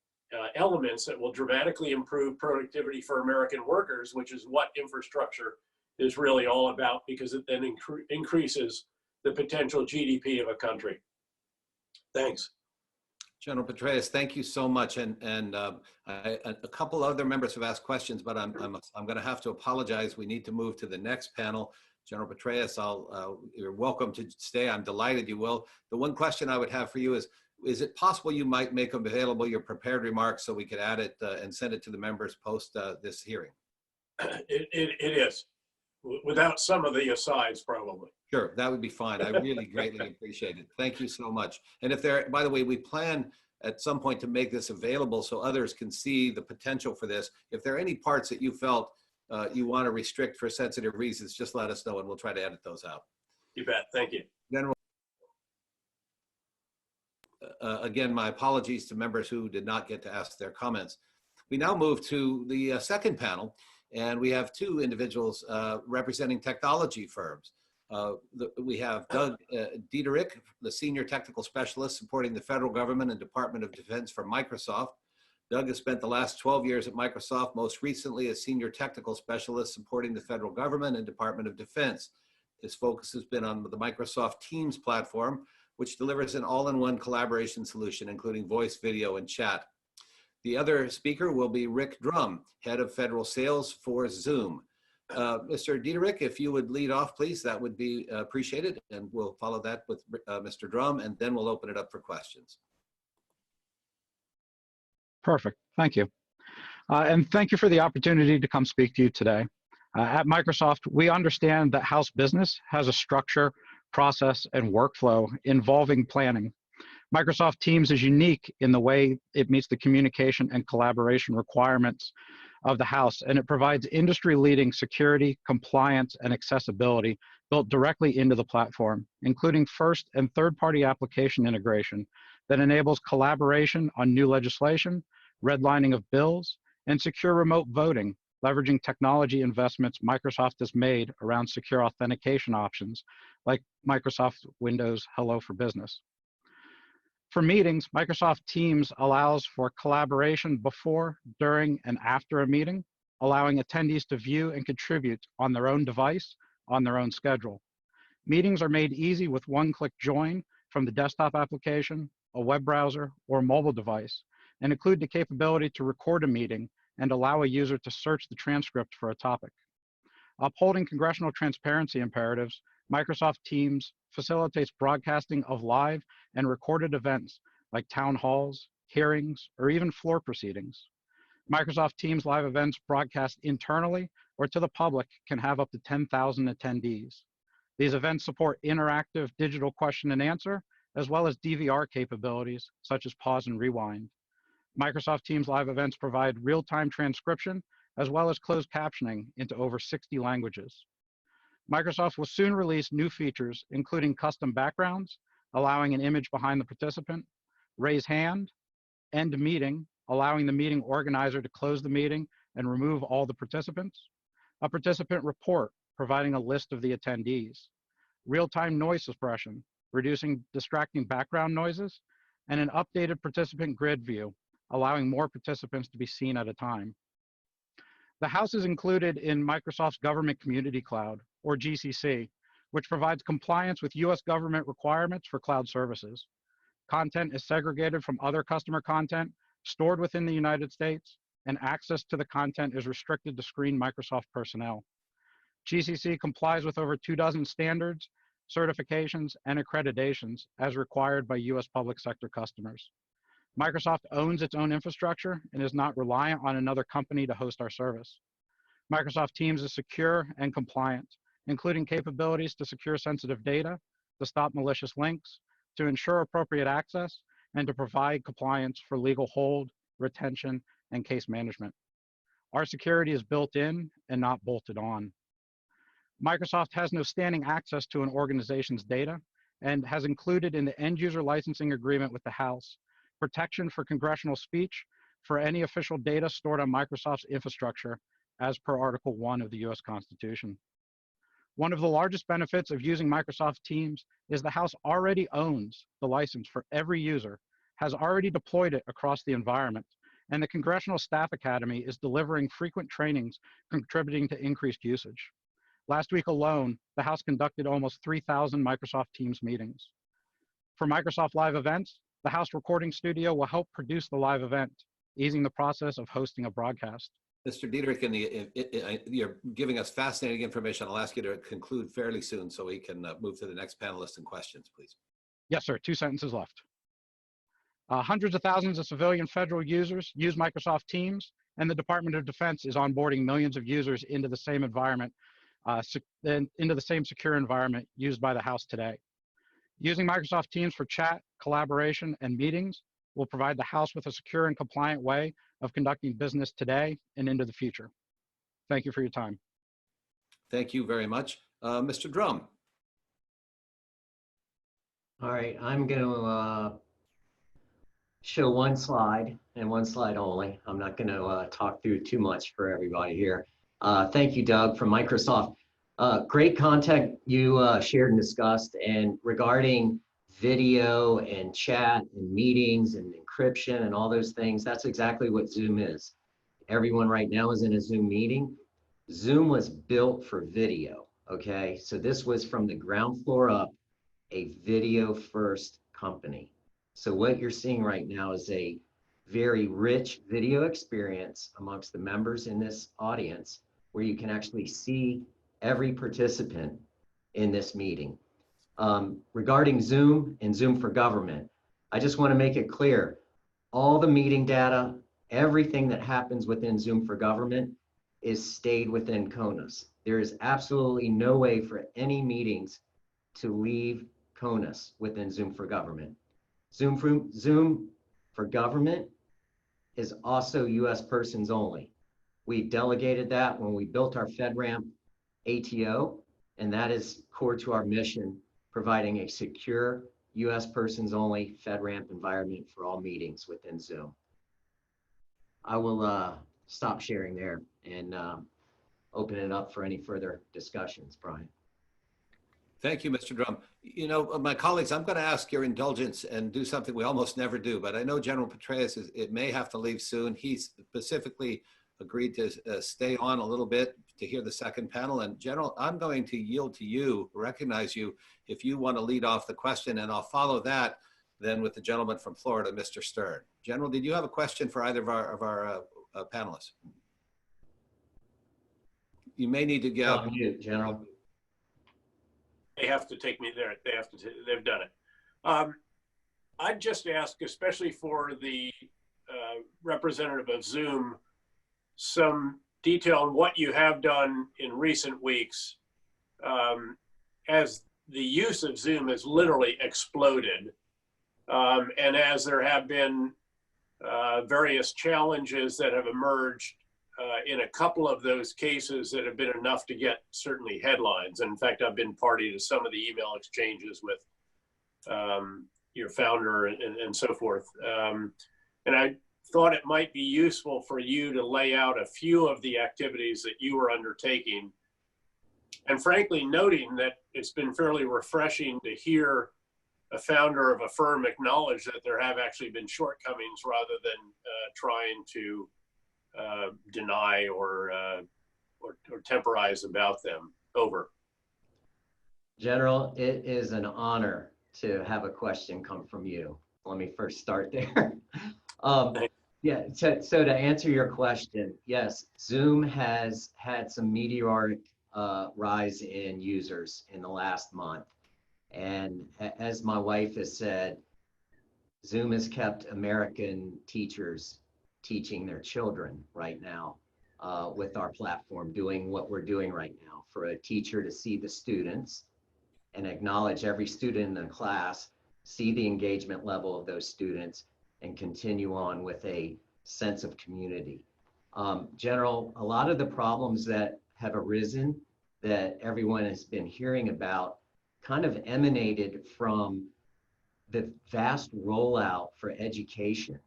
elements that will dramatically improve productivity for American workers, which is what infrastructure is really all about, because it then increases the potential GDP of a country. Thanks. General Petraeus, thank you so much. A couple other members have asked questions, but I'm going to have to apologize. We need to move to the next panel. General Petraeus, you're welcome to stay. I'm delighted you will. The one question I would have for you is it possible you might make available your prepared remarks so we could add it and send it to the members post this hearing? It is, without some of the asides, probably. Sure, that would be fine. I really greatly appreciate it. Thank you so much. And if there, by the way, we plan at some point to make this available so others can see the potential for this. If there are any parts that you felt you want to restrict for sensitive reasons, just let us know and we'll try to edit those out. You bet. Thank you. General, again, my apologies to members who did not get to ask their comments. We now move to the second panel, and we have two individuals representing technology firms. We have Doug Deitterick, the Senior Technical Specialist supporting the federal government and Department of Defense for Microsoft. Doug has spent the last 12 years at Microsoft, most recently as Senior Technical Specialist supporting the federal government and Department of Defense. His focus has been on the Microsoft Teams platform, which delivers an all-in-one collaboration solution, including voice, video, and chat. The other speaker will be Rick Drum, Head of Federal Sales for Zoom. Mr. Deitterick, if you would lead off, please, that would be appreciated. And we'll follow that with Mr. Drum, and then we'll open it up for questions. Perfect. Thank you. And thank you for the opportunity to come speak to you today. At Microsoft, we understand that house business has a structure, process, and workflow involving planning. Microsoft Teams is unique in the way it meets the communication and collaboration requirements of the house, and it provides industry-leading security, compliance, and accessibility built directly into the platform, including first and third-party application integration that enables collaboration on new legislation, redlining of bills, and secure remote voting, leveraging technology investments Microsoft has made around secure authentication options like Microsoft Windows Hello for Business. For meetings, Microsoft Teams allows for collaboration before, during, and after a meeting, allowing attendees to view and contribute on their own device, on their own schedule. Meetings are made easy with one-click join from the desktop application, a web browser, or mobile device, and include the capability to record a meeting and allow a user to search the transcript for a topic. Upholding congressional transparency imperatives, Microsoft Teams facilitates broadcasting of live and recorded events like town halls, hearings, or even floor proceedings. Microsoft Teams live events broadcast internally or to the public can have up to 10,000 attendees. These events support interactive digital question and answer, as well as DVR capabilities such as pause and rewind. Microsoft Teams live events provide real-time transcription, as well as closed captioning into over 60 languages. Microsoft will soon release new features, including custom backgrounds, allowing an image behind the participant, raise hand, end meeting, allowing the meeting organizer to close the meeting and remove all the participants, a participant report, providing a list of the attendees, real-time noise suppression, reducing distracting background noises, and an updated participant grid view, allowing more participants to be seen at a time. The House is included in Microsoft's Government Community Cloud, or GCC, which provides compliance with US government requirements for cloud services. Content is segregated from other customer content, stored within the United States, and access to the content is restricted to screened Microsoft personnel. GCC complies with over 24 standards, certifications, and accreditations as required by US public sector customers. Microsoft owns its own infrastructure and is not reliant on another company to host our service. Microsoft Teams is secure and compliant, including capabilities to secure sensitive data, to stop malicious links, to ensure appropriate access, and to provide compliance for legal hold, retention, and case management. Our security is built in and not bolted on. Microsoft has no standing access to an organization's data and has included in the end user licensing agreement with the House protection for congressional speech for any official data stored on Microsoft's infrastructure as per Article 1 of the US Constitution. One of the largest benefits of using Microsoft Teams is the House already owns the license for every user, has already deployed it across the environment, and the Congressional Staff Academy is delivering frequent trainings contributing to increased usage. Last week alone, the House conducted almost 3,000 Microsoft Teams meetings. For Microsoft Live events, The House recording studio will help produce the live event, easing the process of hosting a broadcast. Mr. Deitterick, you're giving us fascinating information. I'll ask you to conclude fairly soon so we can move to the next panelist and questions, please. Yes, sir. 2 sentences left. Hundreds of thousands of civilian federal users use Microsoft Teams, and the Department of Defense is onboarding millions of users into the same environment, into the same secure environment used by the House today. Using Microsoft Teams for chat, collaboration, and meetings will provide the House with a secure and compliant way of conducting business today and into the future. Thank you for your time. Thank you very much. Mr. Drum. All right, I'm going to show one slide and one slide only. I'm not going to talk through too much for everybody here. Thank you, Doug, from Microsoft. Great content you shared and discussed, and regarding video and chat and meetings and encryption and all those things, that's exactly what Zoom is. Everyone right now is in a Zoom meeting. Zoom was built for video, okay? So this was from the ground floor up, a video first company. So what you're seeing right now is a very rich video experience amongst the members in this audience, where you can actually see every participant in this meeting. Regarding Zoom and Zoom for Government, I just want to make it clear, all the meeting data, everything that happens within Zoom for Government is stayed within CONUS. There is absolutely no way for any meetings to leave CONUS within Zoom for Government. Zoom for Government is also US persons only. We delegated that when we built our FedRAMP ATO, and that is core to our mission, providing a secure US persons only FedRAMP environment for all meetings within Zoom. I will stop sharing there and open it up for any further discussions, Brian. Thank you, Mr. Drum. You know, my colleagues, I'm going to ask your indulgence and do something we almost never do, but I know General Petraeus it may have to leave soon. He specifically agreed to stay on a little bit to hear the second panel. And General, I'm going to yield to you, recognize you, if you want to lead off the question, and I'll follow that then with the gentleman from Florida, Mr. Stern. General, did you have a question for either of our panelists? You may need to go. Mute, General. They have to take me there. They've done it. I'd just ask, especially for the representative of Zoom, some detail on what you have done in recent weeks, as the use of Zoom has literally exploded, and as there have been various challenges that have emerged in a couple of those cases that have been enough to get certainly headlines. And in fact, I've been party to some of the email exchanges with your founder and so forth. And I thought it might be useful for you to lay out a few of the activities that you were undertaking. And frankly, noting that it's been fairly refreshing to hear a founder of a firm acknowledge that there have actually been shortcomings rather than trying to deny or temporize about them. Over. General, it is an honor to have a question come from you. Let me first start there. Yeah, so to answer your question, yes, Zoom has had some meteoric rise in users in the last month. And as my wife has said, Zoom has kept American teachers teaching their children right now with our platform, doing what we're doing right now, for a teacher to see the students and acknowledge every student in the class, see the engagement level of those students, and continue on with a sense of community. General, a lot of the problems that have arisen that everyone has been hearing about kind of emanated from the vast rollout for education.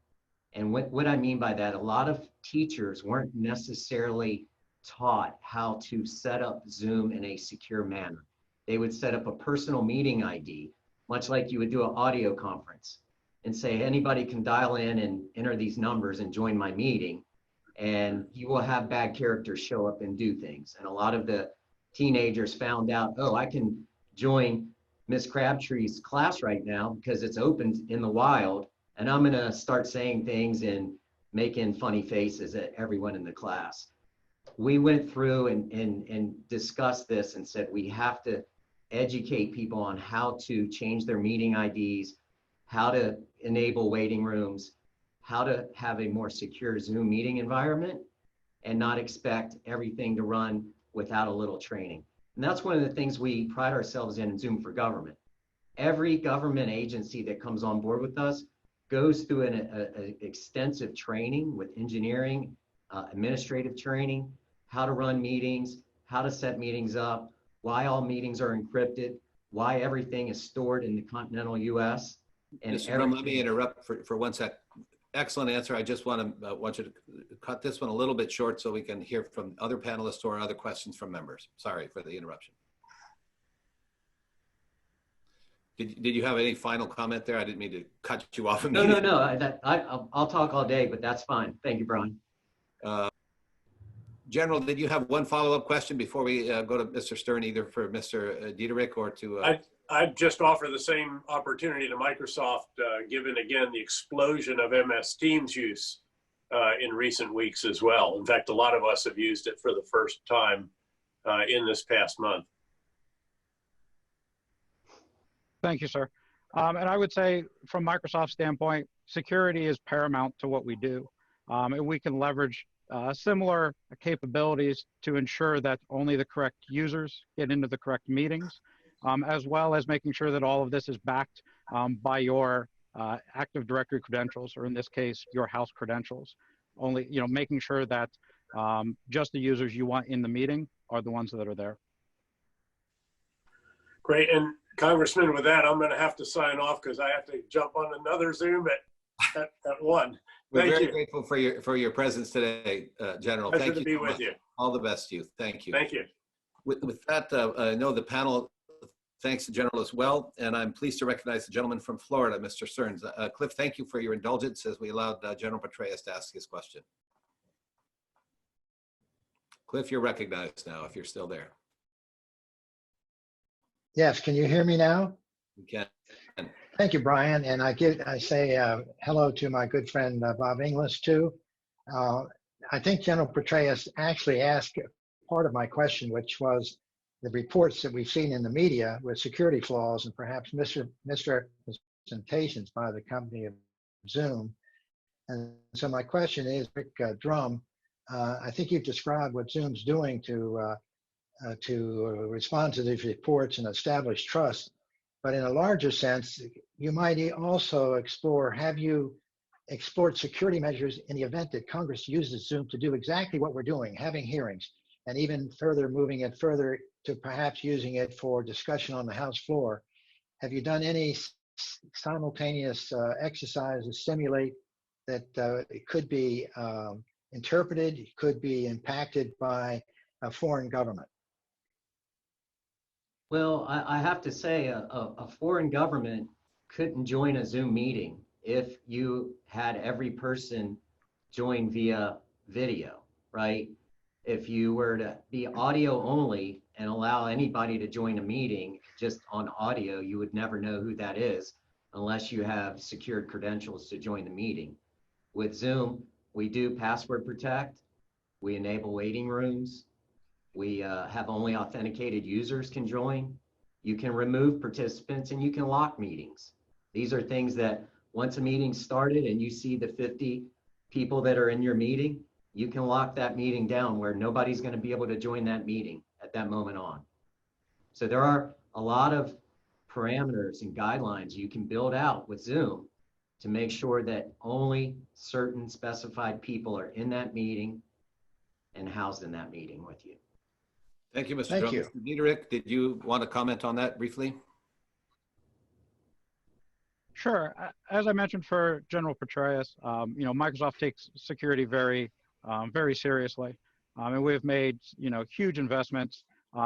And what I mean by that, a lot of teachers weren't necessarily taught how to set up Zoom in a secure manner. They would set up a personal meeting ID, much like you would do an audio conference, and say, anybody can dial in and enter these numbers and join my meeting, and you will have bad characters show up and do things. And a lot of the teenagers found out, oh, I can join Miss Crabtree's class right now because it's open in the wild, and I'm gonna start saying things and making funny faces at everyone in the class. We went through and discussed this and said we have to educate people on how to change their meeting IDs, how to enable waiting rooms, how to have a more secure Zoom meeting environment, and not expect everything to run without a little training. And that's one of the things we pride ourselves in Zoom for Government. Every government agency that comes on board with us goes through an extensive training with engineering, administrative training, how to run meetings, how to set meetings up, why all meetings are encrypted, why everything is stored in the continental US. And Mr. Drum, let me interrupt for 1 sec. Excellent answer. I just want you to cut this one a little bit short so we can hear from other panelists or other questions from members. Sorry for the interruption. Did you have any final comment there? I didn't mean to cut you off immediately. No. I'll talk all day, but that's fine. Thank you, Brian. General, did you have one follow-up question before we go to Mr. Stern, either for Mr. Deitterick or to? I'd just offer the same opportunity to Microsoft, given again the explosion of MS Teams use in recent weeks as well. In fact, a lot of us have used it for the first time in this past month. Thank you, sir. And I would say from Microsoft's standpoint, security is paramount to what we do. And we can leverage similar capabilities to ensure that only the correct users get into the correct meetings, as well as making sure that all of this is backed by your Active Directory credentials, or in this case, your house credentials. Only, making sure that just the users you want in the meeting are the ones that are there. Great. And Congressman, with that, I'm going to have to sign off because I have to jump on another Zoom at 1. We're very grateful for your presence today, General. Pleasure Thank you. to be with you. All the best to you. Thank you. Thank you. With that, I know the panel thanks the General as well, and I'm pleased to recognize the gentleman from Florida, Mr. Stearns. Cliff, thank you for your indulgence as we allowed General Petraeus to ask his question. Cliff, you're recognized now if you're still there. Yes, can you hear me now? We can. Thank you, Brian. And I say hello to my good friend Bob Inglis too. I think General Petraeus actually asked part of my question, which was the reports that we've seen in the media with security flaws and perhaps misrepresentations by the company of Zoom. And so my question is, Rick Drum, I think you've described what Zoom's doing to respond to these reports and establish trust. But in a larger sense, you might also explore, have you explored security measures in the event that Congress uses Zoom to do exactly what we're doing, having hearings, and even further moving it further to perhaps using it for discussion on the House floor? Have you done any simultaneous exercise to simulate that it could be interpreted, it could be impacted by a foreign government? Well, I have to say a foreign government couldn't join a Zoom meeting if you had every person join via video, right? If you were to be audio only and allow anybody to join a meeting just on audio, you would never know who that is unless you have secured credentials to join the meeting. With Zoom, we do password protect, we enable waiting rooms, we have only authenticated users can join. You can remove participants and you can lock meetings. These are things that once a meeting started and you see the 50 people that are in your meeting, you can lock that meeting down where nobody's going to be able to join that meeting at that moment on. So there are a lot of parameters and guidelines you can build out with Zoom to make sure that only certain specified people are in that meeting and housed in that meeting with you. Thank you, Mr. Thank Drum. you. Mr. Deitterick, did you want to comment on that briefly? Sure. As I mentioned for General Petraeus, Microsoft takes security very, very seriously. And we've made, huge investments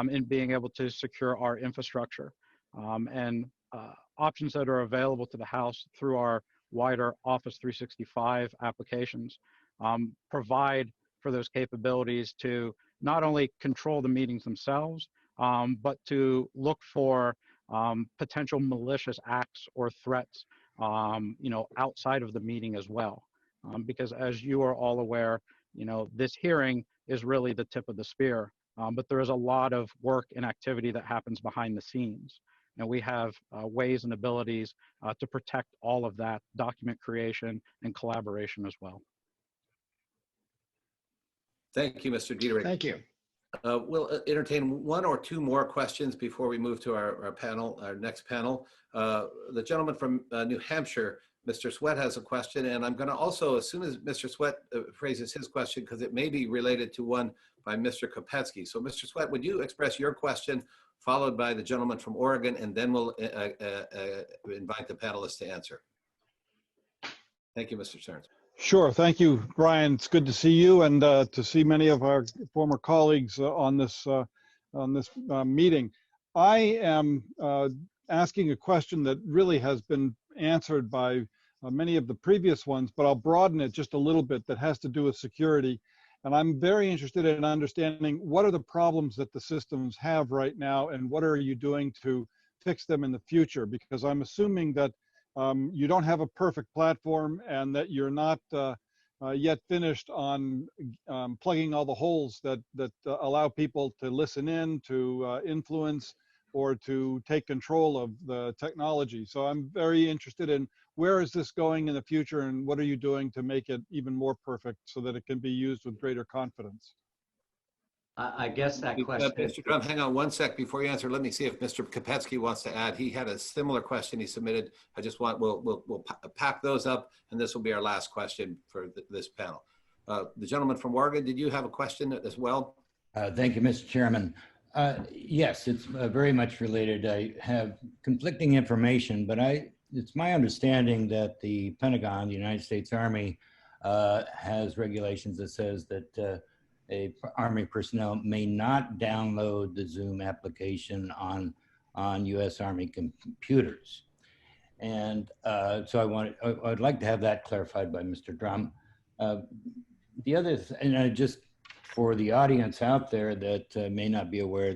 in being able to secure our infrastructure and options that are available to the House through our wider Office 365 applications provide for those capabilities to not only control the meetings themselves, but to look for potential malicious acts or threats, outside of the meeting as well. Because as you are all aware, this hearing is really the tip of the spear, but there is a lot of work and activity that happens behind the scenes. And we have ways and abilities to protect all of that document creation and collaboration as well. Thank you, Mr. Deitterick. Thank you. We'll entertain one or two more questions before we move to our panel, our next panel. The gentleman from New Hampshire, Mr. Sweat, has a question, and I'm going to also, as soon as Mr. Sweat phrases his question, because it may be related to one by Mr. Kopetsky. So, Mr. Sweat, would you express your question, followed by the gentleman from Oregon, and then we'll invite the panelists to answer. Thank you, Mr. Stearns. Sure. Thank you, Brian. It's good to see you and to see many of our former colleagues on this meeting. I am asking a question that really has been answered by many of the previous ones, but I'll broaden it just a little bit, that has to do with security. And I'm very interested in understanding what are the problems that the systems have right now, and what are you doing to fix them in the future? Because I'm assuming that you don't have a perfect platform, and that you're not yet finished on plugging all the holes that allow people to listen in, to influence, or to take control of the technology. So I'm very interested in where is this going in the future, and what are you doing to make it even more perfect so that it can be used with greater confidence? I guess that question. Mr. Drum, hang on one sec before you answer. Let me see if Mr. Kopetsky wants to add. He had a similar question he submitted. I just want, we'll pack those up, and this will be our last question for this panel. The gentleman from Oregon, did you have a question as well? Thank you, Mr. Chairman. Yes, it's very much related. I have conflicting information, but it's my understanding that the Pentagon, the United States Army, has regulations that says that Army personnel may not download the Zoom application on U.S. Army computers. And so I'd like to have that clarified by Mr. Drum. The other, just for the audience out there that may not be aware,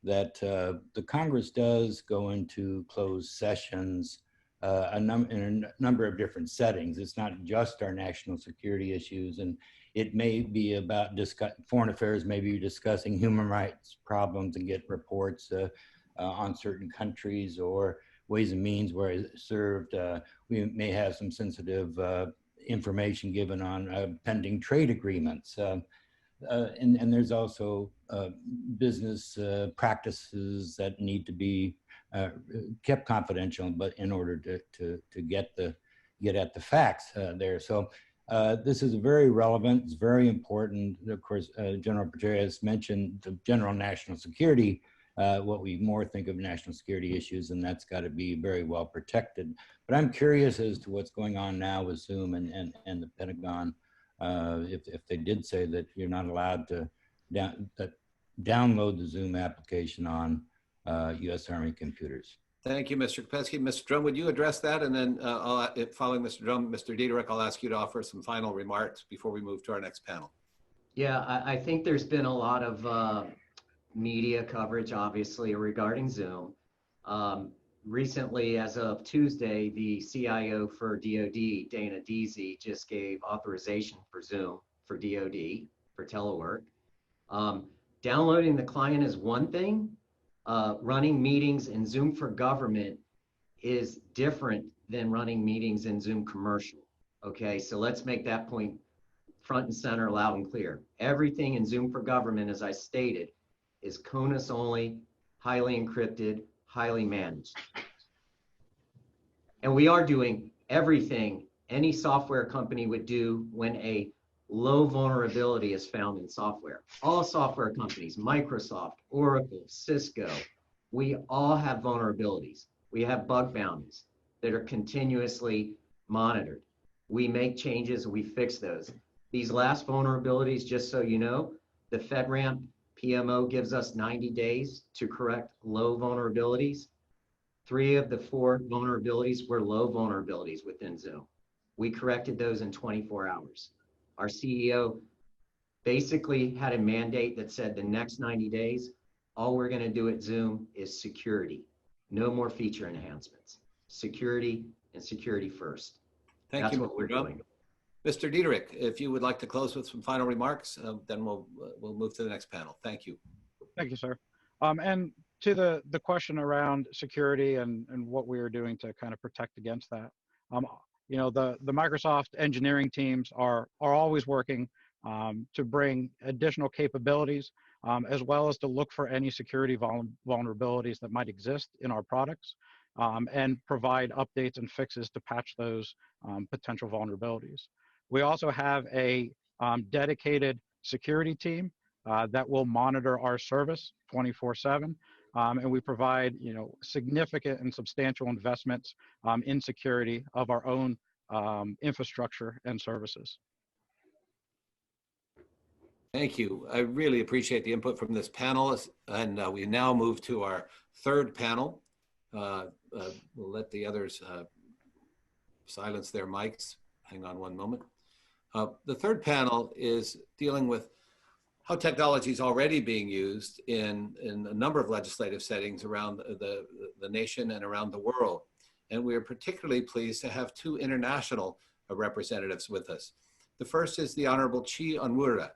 that the Congress does go into closed sessions in a number of different settings. It's not just our national security issues, and it may be about foreign affairs, maybe discussing human rights problems and get reports on certain countries, or ways and means where it's served. We may have some sensitive information given on pending trade agreements. And there's also business practices that need to be kept confidential, but in order to get at the facts there. So this is very relevant. It's very important. Of course, General Petraeus mentioned the general national security, what we more think of national security issues, and that's got to be very well protected. But I'm curious as to what's going on now with Zoom and the Pentagon. If they did say that you're not allowed to download the Zoom application on U.S. Army computers. Thank you, Mr. Kopetsky. Mr. Drum, would you address that? And then following Mr. Drum, Mr. Deitterick, I'll ask you to offer some final remarks before we move to our next panel. Yeah, I think there's been a lot of media coverage, obviously, regarding Zoom. Recently, as of Tuesday, the CIO for DoD, Dana Deasy, just gave authorization for Zoom for DoD, for telework. Downloading the client is one thing. Running meetings in Zoom for government is different than running meetings in Zoom commercial. Okay, so let's make that point front and center, loud and clear. Everything in Zoom for government, as I stated, is CONUS only, highly encrypted, highly managed. And we are doing everything any software company would do when a low vulnerability is found in software. All software companies, Microsoft, Oracle, Cisco, we all have vulnerabilities. We have bug bounties that are continuously monitored. We make changes, we fix those. These last vulnerabilities, just so you know, the FedRAMP PMO gives us 90 days to correct low vulnerabilities. 3 of the 4 vulnerabilities were low vulnerabilities within Zoom. We corrected those in 24 hours. Our CEO basically had a mandate that said the next 90 days, all we're going to do at Zoom is security. No more feature enhancements. Security and security first. Thank That's you, what we're Mr. Drum. doing. Mr. Deitterick, if you would like to close with some final remarks, then we'll move to the next panel. Thank you. Thank you, sir. And to the question around security and what we are doing to kind of protect against that, you know, the Microsoft engineering teams are always working to bring additional capabilities, as well as to look for any security vulnerabilities that might exist in our products, and provide updates and fixes to patch those potential vulnerabilities. We also have a dedicated security team that will monitor our service 24/7, and we provide, you know, significant and substantial investments in security of our own infrastructure and services. Thank you. I really appreciate the input from this panel, and we now move to our third panel. We'll let the others silence their mics. Hang on one moment. The third panel is dealing with how technology is already being used in a number of legislative settings around the nation and around the world. And we are particularly pleased to have two international representatives with us. The first is the Honorable Onwurah.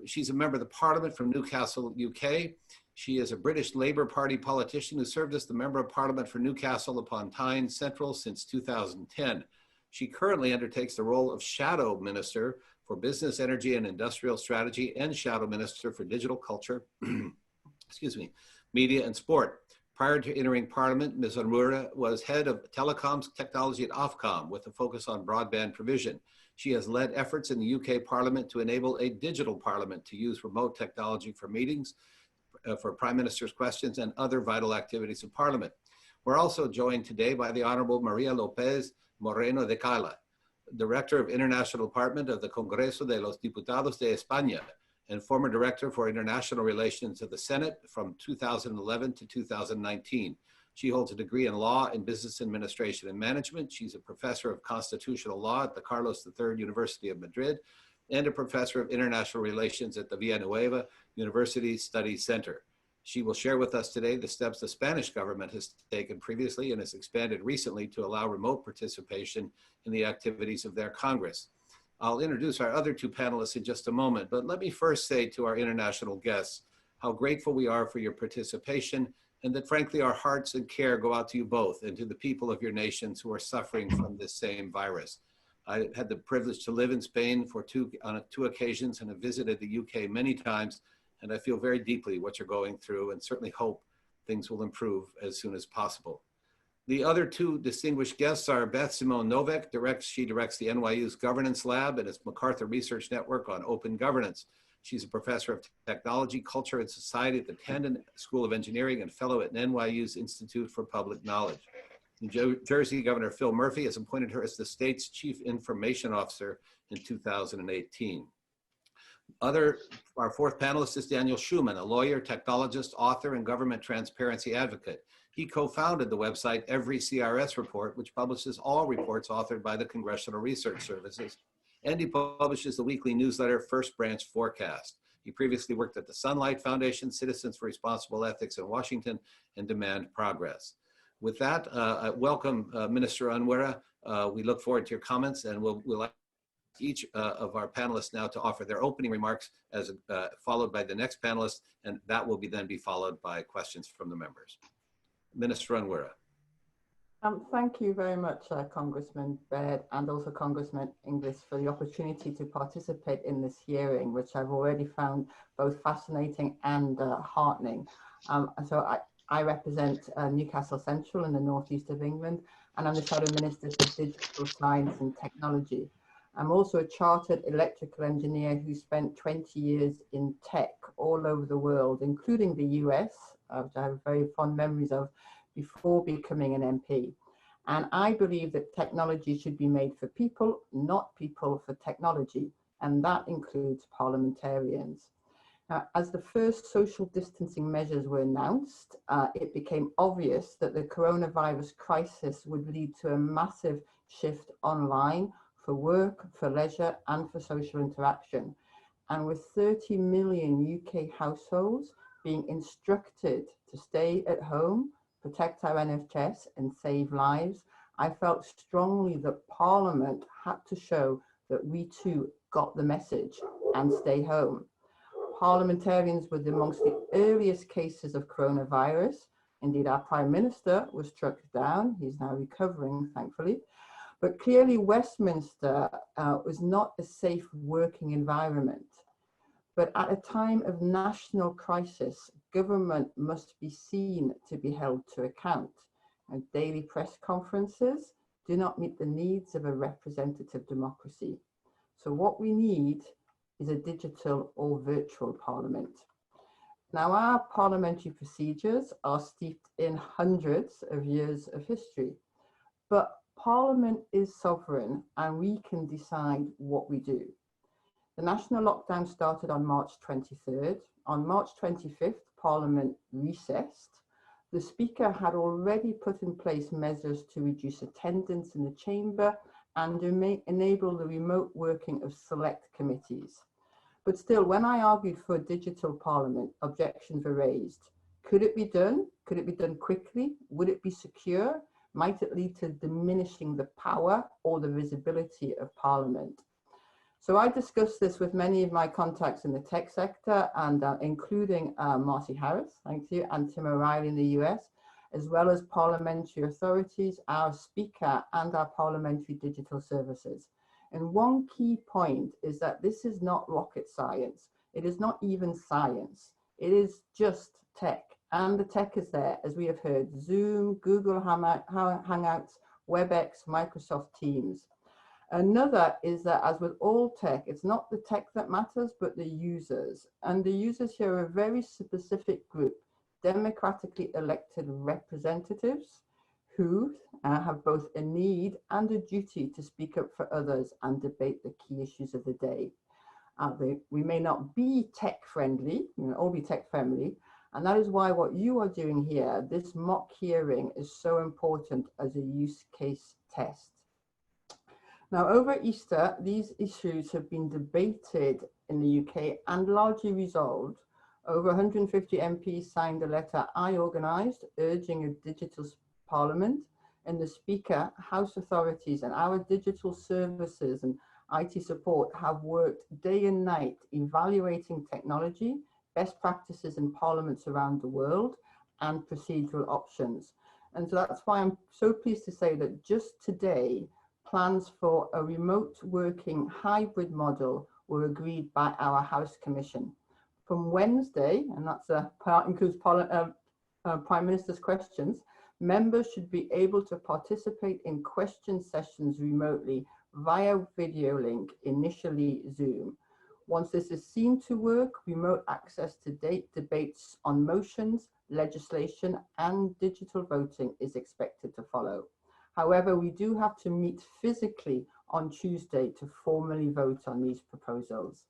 She's a member of the Parliament from Newcastle, UK. She is a British Labour Party politician who served as the Member of Parliament for Newcastle upon Tyne Central since 2010. She currently undertakes the role of Shadow Minister for Business, Energy and Industrial Strategy and Shadow Minister for Digital Culture, excuse me, Media and Sport. Prior to entering Parliament, Ms. Onwurah was head of telecoms technology at Ofcom with a focus on broadband provision. She has led efforts in the UK Parliament to enable a digital parliament to use remote technology for meetings, for Prime Minister's questions and other vital activities of Parliament. We're also joined today by the Honorable Maria López Moreno de Cala, Director of International Department of the Congreso de los Diputados de España and former Director for International Relations of the Senate from 2011 to 2019. She holds a degree in law and business administration and management. She's a professor of constitutional law at the Carlos III University of Madrid and a professor of international relations at the Villanueva University Studies Center. She will share with us today the steps the Spanish government has taken previously and has expanded recently to allow remote participation in the activities of their Congress. I'll introduce our other two panelists in just a moment, but let me first say to our international guests how grateful we are for your participation, and that frankly our hearts and care go out to you both and to the people of your nations who are suffering from this same virus. I had the privilege to live in Spain on two occasions and have visited the UK many times, and I feel very deeply what you're going through and certainly hope things will improve as soon as possible. The other two distinguished guests are Beth Simone Noveck. She directs the NYU's Governance Lab and its MacArthur Research Network on Open Governance. She's a professor of technology, culture, and society at the Tandon School of Engineering and fellow at NYU's Institute for Public Knowledge. New Jersey Governor Phil Murphy has appointed her as the state's chief information officer in 2018. Our fourth panelist is Daniel Schuman, a lawyer, technologist, author, and government transparency advocate. He co-founded the website Every CRS Report, which publishes all reports authored by the Congressional Research Services, and he publishes the weekly newsletter First Branch Forecast. He previously worked at the Sunlight Foundation, Citizens for Responsible Ethics in Washington, and Demand Progress. With that, welcome, Minister Onwurah. We look forward to your comments, and we'll ask each of our panelists now to offer their opening remarks, followed by the next panelist, and that will then be followed by questions from the members. Minister Onwurah. Thank you very much, Congressman Baird and also Congressman Inglis, for the opportunity to participate in this hearing, which I've already found both fascinating and heartening. I represent Newcastle Central in the northeast of England, and I'm the Shadow Minister for Digital Science and Technology. I'm also a chartered electrical engineer who spent 20 years in tech all over the world, including the US, which I have very fond memories of, before becoming an MP. And I believe that technology should be made for people, not people for technology, and that includes parliamentarians. Now, as the first social distancing measures were announced, it became obvious that the coronavirus crisis would lead to a massive shift online for work, for leisure, and for social interaction. And with 30 million UK households being instructed to stay at home, protect our NHS and save lives, I felt strongly that Parliament had to show that we too got the message and stay home. Parliamentarians were amongst the earliest cases of coronavirus. Indeed, our Prime Minister was struck down. He's now recovering, thankfully. But clearly, Westminster was not a safe working environment. But at a time of national crisis, government must be seen to be held to account. And daily press conferences do not meet the needs of a representative democracy. So what we need is a digital or virtual parliament. Now, our parliamentary procedures are steeped in hundreds of years of history, but Parliament is sovereign and we can decide what we do. The national lockdown started on March 23rd. On March 25th, Parliament recessed. The Speaker had already put in place measures to reduce attendance in the chamber and enable the remote working of select committees. But still, when I argued for a digital parliament, objections were raised. Could it be done? Could it be done quickly? Would it be secure? Might it lead to diminishing the power or the visibility of Parliament? So I discussed this with many of my contacts in the tech sector, and including Marcy Harris, thank you, and Tim O'Reilly in the US, as well as parliamentary authorities, our Speaker, and our parliamentary digital services. And one key point is that this is not rocket science. It is not even science. It is just tech. And the tech is there, as we have heard, Zoom, Google Hangouts, WebEx, Microsoft Teams. Another is that, as with all tech, it's not the tech that matters, but the users. And the users here are a very specific group, democratically elected representatives who have both a need and a duty to speak up for others and debate the key issues of the day. We may not be tech friendly, we may all be tech friendly, and that is why what you are doing here, this mock hearing, is so important as a use case test. Now, over Easter, these issues have been debated in the UK and largely resolved. Over 150 MPs signed a letter I organised urging a digital parliament, and the Speaker, House authorities and our digital services and IT support have worked day and night evaluating technology, best practices in parliaments around the world, and procedural options. And so that's why I'm so pleased to say that just today, plans for a remote working hybrid model were agreed by our House Commission. From Wednesday, and that's a part includes Prime Minister's questions, members should be able to participate in question sessions remotely via video link, initially Zoom. Once this is seen to work, remote access to debates on motions, legislation, and digital voting is expected to follow. However, we do have to meet physically on Tuesday to formally vote on these proposals.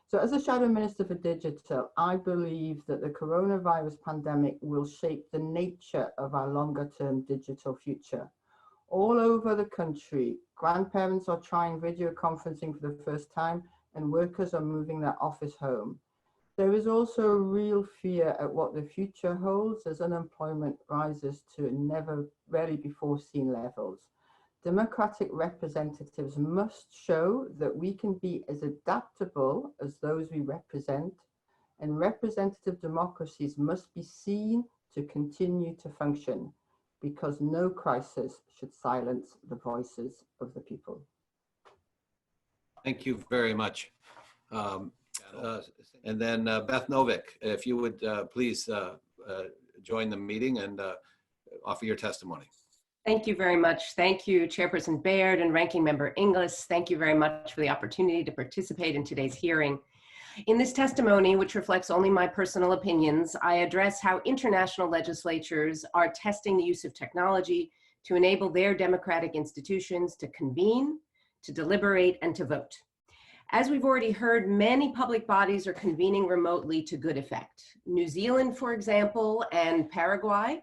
So as a Shadow Minister for Digital, I believe that the coronavirus pandemic will shape the nature of our longer-term digital future. All over the country, grandparents are trying video conferencing for the first time, and workers are moving their office home. There is also a real fear at what the future holds as unemployment rises to never really before seen levels. Democratic representatives must show that we can be as adaptable as those we represent, and representative democracies must be seen to continue to function, because no crisis should silence the voices of the people. Thank you very much. And then Beth Noveck, if you would please join the meeting and offer your testimony. Thank you very much. Thank you, Chairperson Baird and Ranking Member Inglis. Thank you very much for the opportunity to participate in today's hearing. In this testimony, which reflects only my personal opinions, I address how international legislatures are testing the use of technology to enable their democratic institutions to convene, to deliberate, and to vote. As we've already heard, many public bodies are convening remotely to good effect. New Zealand, for example, and Paraguay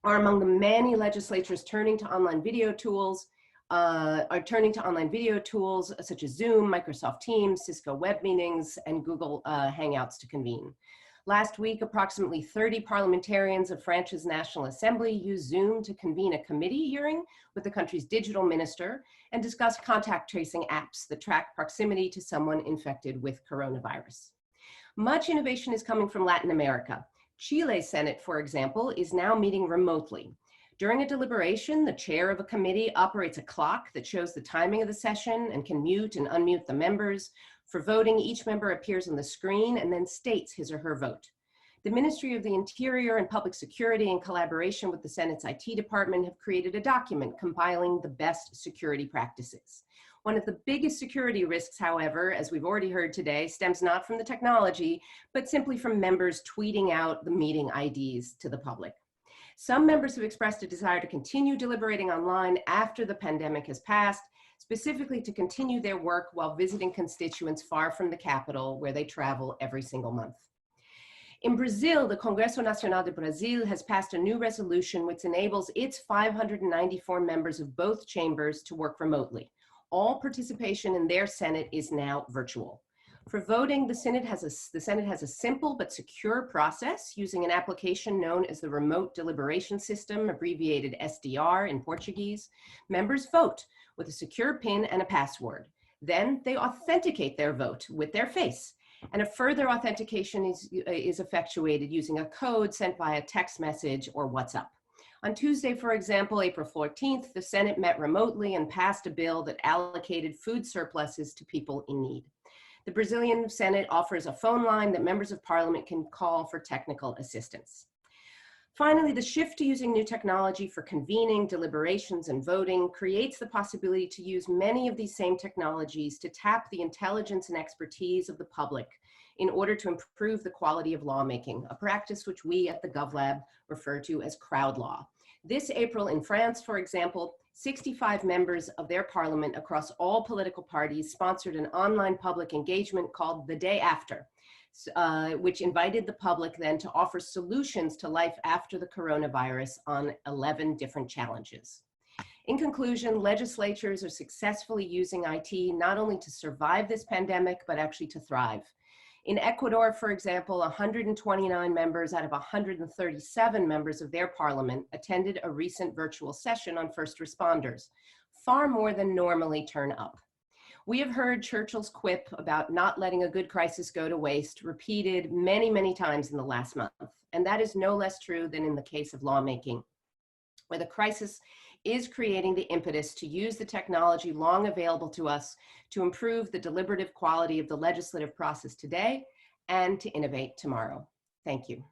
are among the many legislatures turning to online video tools, such as Zoom, Microsoft Teams, Cisco web meetings, and Google Hangouts to convene. Last week, approximately 30 parliamentarians of France's National Assembly used Zoom to convene a committee hearing with the country's digital minister and discuss contact tracing apps that track proximity to someone infected with coronavirus. Much innovation is coming from Latin America. Chile's Senate, for example, is now meeting remotely. During a deliberation, the chair of a committee operates a clock that shows the timing of the session and can mute and unmute the members. For voting, each member appears on the screen and then states his or her vote. The Ministry of the Interior and Public Security, in collaboration with the Senate's IT department, have created a document compiling the best security practices. One of the biggest security risks, however, as we've already heard today, stems not from the technology, but simply from members tweeting out the meeting IDs to the public. Some members have expressed a desire to continue deliberating online after the pandemic has passed, specifically to continue their work while visiting constituents far from the capital, where they travel every single month. In Brazil, the Congreso Nacional de Brasil has passed a new resolution which enables its 594 members of both chambers to work remotely. All participation in their Senate is now virtual. For voting, the Senate has a simple but secure process using an application known as the Remote Deliberation System, abbreviated SDR in Portuguese. Members vote with a secure PIN and a password. Then they authenticate their vote with their face. And a further authentication is effectuated using a code sent via text message or WhatsApp. On Tuesday, for example, April 14th, the Senate met remotely and passed a bill that allocated food surpluses to people in need. The Brazilian Senate offers a phone line that members of parliament can call for technical assistance. Finally, the shift to using new technology for convening, deliberations, and voting creates the possibility to use many of these same technologies to tap the intelligence and expertise of the public in order to improve the quality of lawmaking, a practice which we at the GovLab refer to as crowd law. This April in France, for example, 65 members of their parliament across all political parties sponsored an online public engagement called The Day After, which invited the public then to offer solutions to life after the coronavirus on 11 different challenges. In conclusion, legislatures are successfully using IT not only to survive this pandemic, but actually to thrive. In Ecuador, for example, 129 members out of 137 members of their parliament attended a recent virtual session on first responders, far more than normally turn up. We have heard Churchill's quip about not letting a good crisis go to waste repeated many, many times in the last month, and that is no less true than in the case of lawmaking, where the crisis is creating the impetus to use the technology long available to us to improve the deliberative quality of the legislative process today and to innovate tomorrow. Thank you.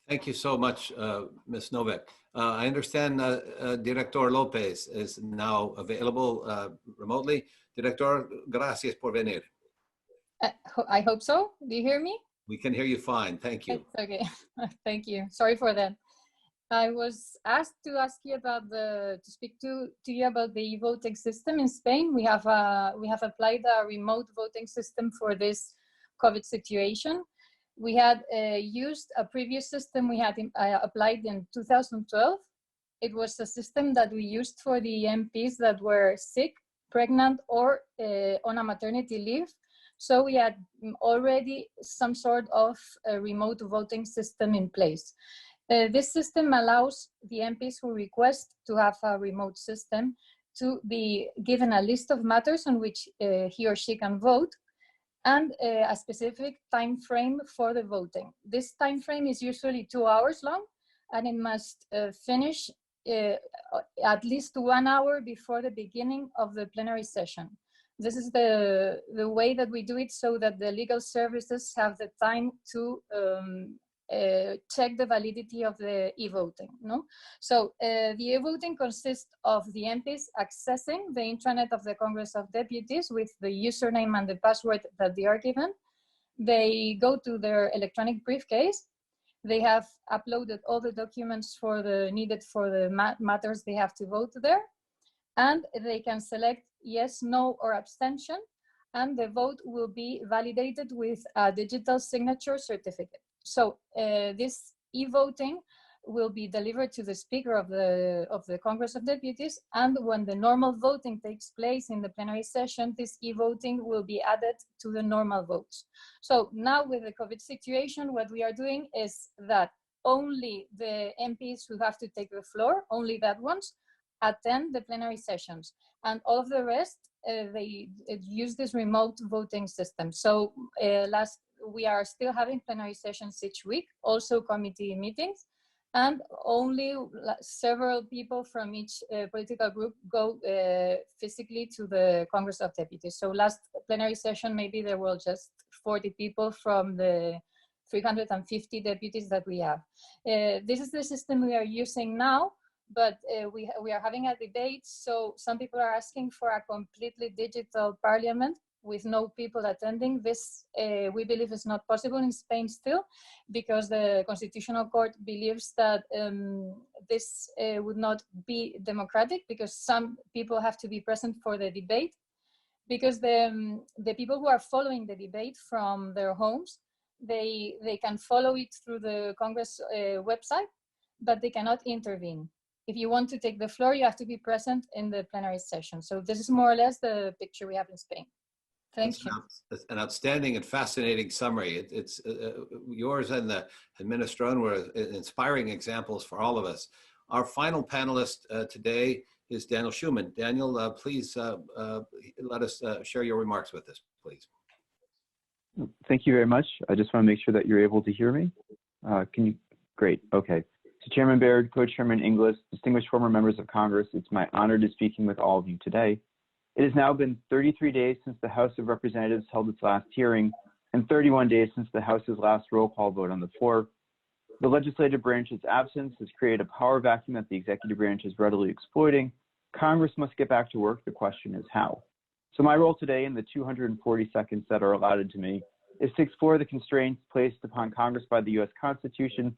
Thank you so much, Ms. Noveck. I understand Director López is now available remotely. Director, gracias por venir. I hope so. Do you hear me? We can hear you fine. Thank you. It's okay. Thank you. Sorry for that. I was asked to ask you about to speak to you about the e-voting system in Spain. We have applied a remote voting system for this COVID situation. We had used a previous system we had applied in 2012. It was a system that we used for the MPs that were sick, pregnant, or on a maternity leave. So we had already some sort of a remote voting system in place. This system allows the MPs who request to have a remote system to be given a list of matters on which he or she can vote, and a specific time frame for the voting. This time frame is usually 2 hours long, and it must finish at least 1 hour before the beginning of the plenary session. This is the way that we do it, so that the legal services have the time to check the validity of the e-voting. No? So the e-voting consists of the MPs accessing the intranet of the Congress of Deputies with the username and the password that they are given. They go to their electronic briefcase. They have uploaded all the documents needed for the matters they have to vote there. And they can select yes, no, or abstention. And the vote will be validated with a digital signature certificate. So this e-voting will be delivered to the Speaker of the Congress of Deputies, and when the normal voting takes place in the plenary session, this e-voting will be added to the normal votes. So now with the COVID situation, what we are doing is that only the MPs who have to take the floor, only that ones, attend the plenary sessions, and all of the rest, they use this remote voting system. So we are still having plenary sessions each week, also committee meetings, and only several people from each political group go physically to the Congress of Deputies. So last plenary session, maybe there were just 40 people from the 350 deputies that we have. This is the system we are using now, but we are having a debate. So some people are asking for a completely digital parliament with no people attending. This we believe is not possible in Spain still, because the Constitutional Court believes that this would not be democratic, because some people have to be present for the debate, because the people who are following the debate from their homes, they can follow it through the Congress website, but they cannot intervene. If you want to take the floor, you have to be present in the plenary session. So this is more or less the picture we have in Spain. Thank you. That's an outstanding and fascinating summary. It's yours and the Minister Onwurah were inspiring examples for all of us. Our final panelist today is Daniel Schumann. Daniel, please let us share your remarks with us, please. Thank you very much. I just want to make sure that you're able to hear me. Can you? Great. Okay. So Chairman Baird, Co-Chairman Inglis, distinguished former members of Congress, it's my honor to speaking with all of you today. It has now been 33 days since the House of Representatives held its last hearing and 31 days since the House's last roll call vote on the floor. The legislative branch's absence has created a power vacuum that the executive branch is readily exploiting. Congress must get back to work. The question is how. So my role today in the 240 seconds that are allotted to me is to explore the constraints placed upon Congress by the U.S. Constitution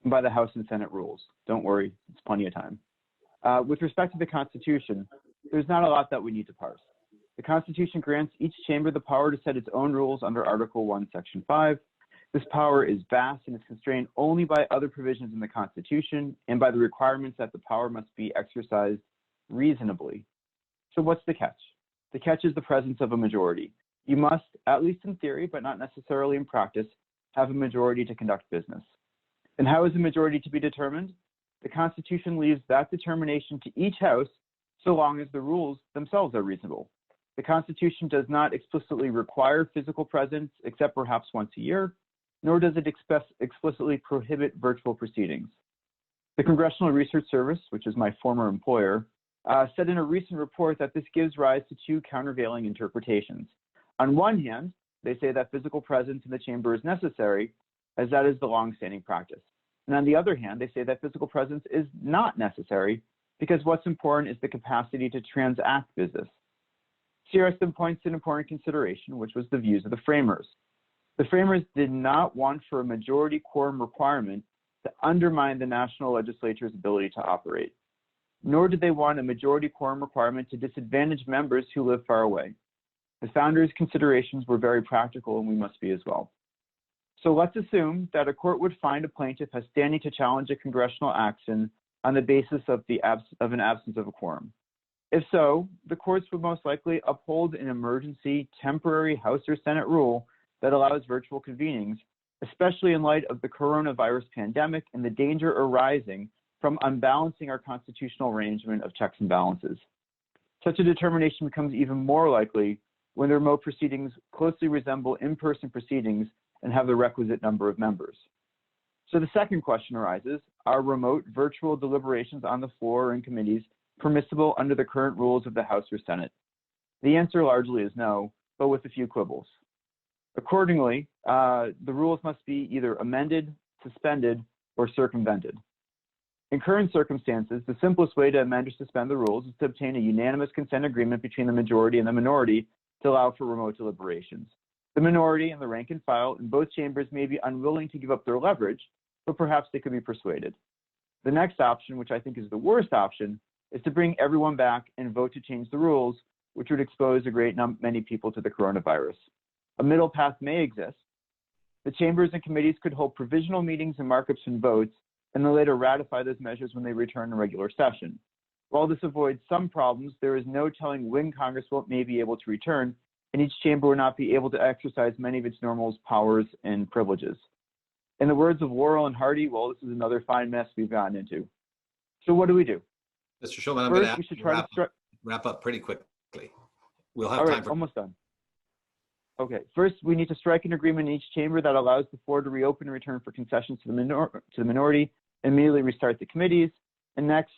and by the House and Senate rules. Don't worry, it's plenty of time. With respect to the Constitution, there's not a lot that we need to parse. The Constitution grants each chamber the power to set its own rules under Article 1, Section 5. This power is vast and is constrained only by other provisions in the Constitution and by the requirements that the power must be exercised reasonably. So what's the catch? The catch is the presence of a majority. You must, at least in theory, but not necessarily in practice, have a majority to conduct business. And how is the majority to be determined? The Constitution leaves that determination to each House so long as the rules themselves are reasonable. The Constitution does not explicitly require physical presence except perhaps once a year, nor does it explicitly prohibit virtual proceedings. The Congressional Research Service, which is my former employer, said in a recent report that this gives rise to two countervailing interpretations. On one hand, they say that physical presence in the chamber is necessary, as that is the long-standing practice. And on the other hand, they say that physical presence is not necessary because what's important is the capacity to transact business. CRS then points to an important consideration, which was the views of the framers. The framers did not want for a majority quorum requirement to undermine the national legislature's ability to operate, nor did they want a majority quorum requirement to disadvantage members who live far away. The founders' considerations were very practical, and we must be as well. So let's assume that a court would find a plaintiff has standing to challenge a congressional action on the basis of an absence of a quorum. If so, the courts would most likely uphold an emergency temporary House or Senate rule that allows virtual convenings, especially in light of the coronavirus pandemic and the danger arising from unbalancing our constitutional arrangement of checks and balances. Such a determination becomes even more likely when the remote proceedings closely resemble in-person proceedings and have the requisite number of members. So the second question arises, are remote virtual deliberations on the floor or in committees permissible under the current rules of the House or Senate? The answer largely is no, but with a few quibbles. Accordingly, the rules must be either amended, suspended, or circumvented. In current circumstances, the simplest way to amend or suspend the rules is to obtain a unanimous consent agreement between the majority and the minority to allow for remote deliberations. The minority and the rank and file in both chambers may be unwilling to give up their leverage, but perhaps they could be persuaded. The next option, which I think is the worst option, is to bring everyone back and vote to change the rules, which would expose a great many people to the coronavirus. A middle path may exist. The chambers and committees could hold provisional meetings and markups and votes, and then later ratify those measures when they return to regular session. While this avoids some problems, there is no telling when Congress may be able to return, and each chamber will not be able to exercise many of its normal powers and privileges. In the words of Laurel and Hardy, well, this is another fine mess we've gotten into. So what do we do? Mr. Schulman, I'm First, going to ask we should you try to to wrap up pretty quickly. We'll have All time right, for almost done. Okay, first we need to strike an agreement in each chamber that allows the floor to reopen and return for concessions to the minority, immediately restart the committees. And next,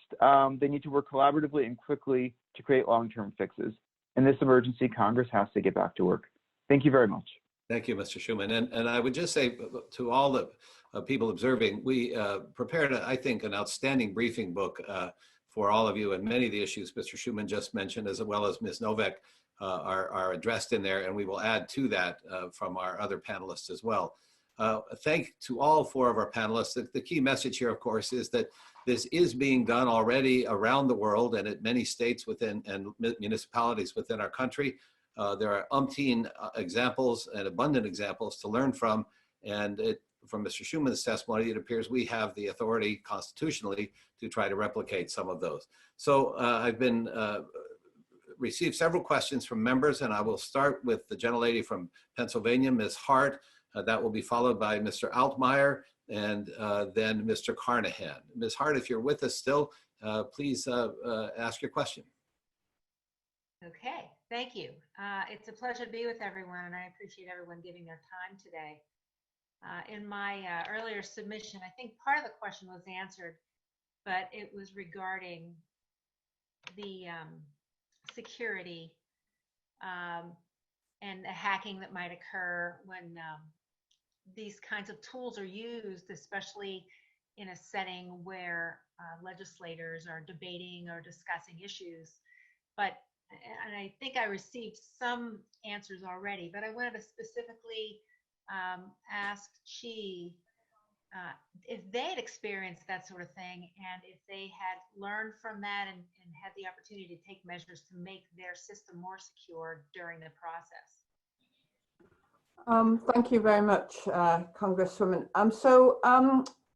they need to work collaboratively and quickly to create long-term fixes. In this emergency, Congress has to get back to work. Thank you very much. Thank you, Mr. Schulman. And I would just say to all the people observing, we prepared, I think, an outstanding briefing book for all of you, and many of the issues Mr. Schulman just mentioned, as well as Ms. Noveck, are addressed in there, and we will add to that from our other panelists as well. Thank to all four of our panelists. The key message here, of course, is that this is being done already around the world and at many states within and municipalities within our country. There are umpteen examples and abundant examples to learn from, and from Mr. Schulman's testimony, it appears we have the authority constitutionally to try to replicate some of those. So I've been received several questions from members, and I will start with the gentlelady from Pennsylvania, Ms. Hart. That will be followed by Mr. Altmaier and then Mr. Carnahan. Ms. Hart, if you're with us still, please ask your question. Okay, thank you. It's a pleasure to be with everyone, and I appreciate everyone giving their time today. In my earlier submission, I think part of the question was answered, but it was regarding the security and the hacking that might occur when these kinds of tools are used, especially in a setting where legislators are debating or discussing issues. And I think I received some answers already, but I wanted to specifically ask Chi if they had experienced that sort of thing, and if they had learned from that and had the opportunity to take measures to make their system more secure during the process. Thank you very much, Congresswoman.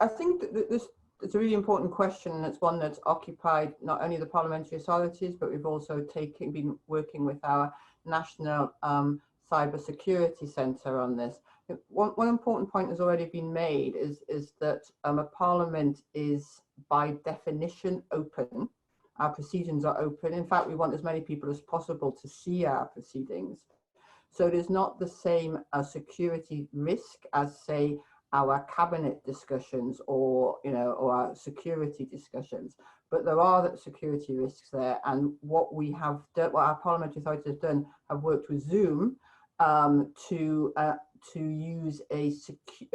I think that this is a really important question, and it's one that's occupied not only the parliamentary authorities, but we've also been working with our National Cyber Security Centre on this. One important point has already been made is that a parliament is by definition open. Our proceedings are open. In fact, we want as many people as possible to see our proceedings. So it is not the same security risk as, say, our cabinet discussions or our security discussions, but there are security risks there. And what we have done, what our parliamentary authorities have done, have worked with Zoom to use a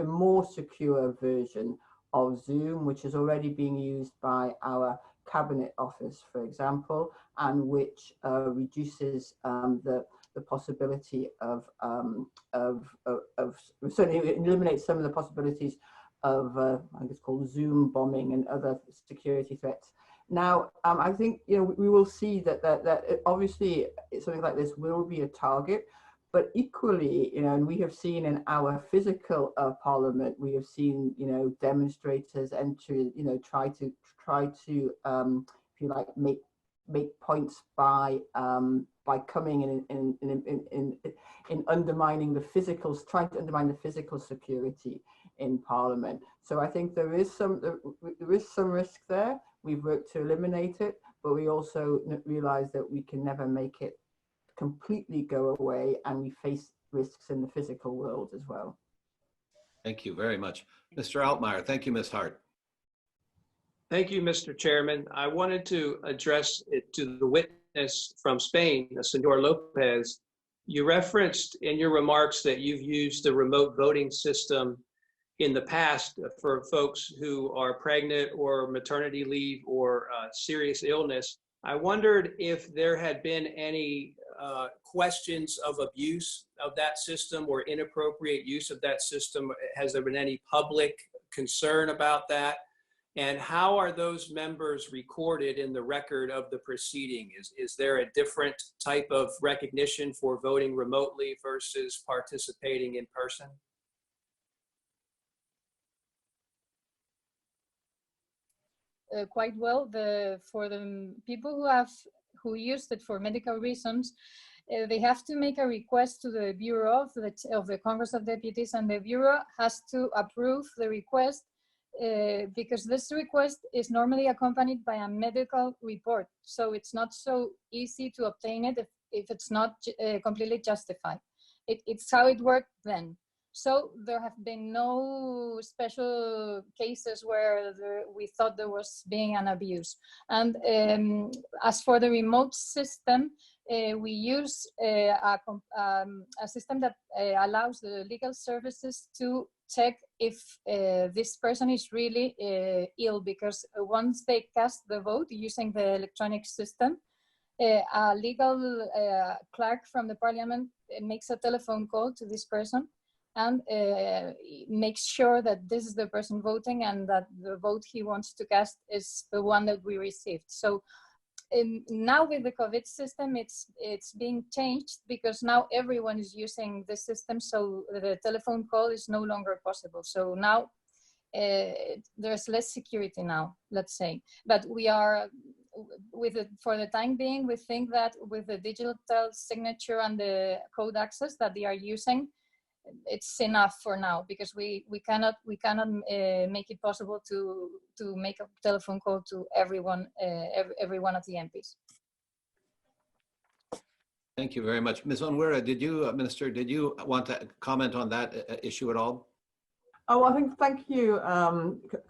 more secure version of Zoom, which is already being used by our cabinet office, for example, and which reduces the possibility of certainly eliminates some of the possibilities of I think it's called Zoom bombing and other security threats. Now, I think we will see that obviously something like this will be a target, but equally, and we have seen in our physical parliament, we have seen demonstrators enter, try to if you like make points by coming in undermining the physical, trying to undermine the physical security in Parliament. So I think there is some risk there. We've worked to eliminate it, but we also realise that we can never make it completely go away, and we face risks in the physical world as well. Thank you very much. Mr. Altmaier. Thank you, Ms. Hart. Thank you, Mr. Chairman. I wanted to address it to the witness from Spain, Senor López. You referenced in your remarks that you've used the remote voting system in the past for folks who are pregnant or maternity leave or serious illness. I wondered if there had been any questions of abuse of that system or inappropriate use of that system. Has there been any public concern about that? And how are those members recorded in the record of the proceeding? Is there a different type of recognition for voting remotely versus participating in person? quite well. For the people who used it for medical reasons, they have to make a request to the Bureau of the Congress of Deputies, and the Bureau has to approve the request because this request is normally accompanied by a medical report. So it's not so easy to obtain it if it's not completely justified. It's how it worked then. So there have been no special cases where we thought there was being an abuse. And as for the remote system, we use a system that allows the legal services to check if this person is really ill, because once they cast the vote using the electronic system, a legal clerk from the parliament makes a telephone call to this person and makes sure that this is the person voting and that the vote he wants to cast is the one that we received. So now with the COVID system, it's being changed because now everyone is using the system, so the telephone call is no longer possible. So now there's less security now, let's say. But we are, for the time being, we think that with the digital signature and the code access that they are using, it's enough for now, because we cannot make it possible to make a telephone call to everyone, every one of the MPs. Thank you very much. Ms. Onwurah, Minister, did you want to comment on that issue at all? Oh, I think, thank you,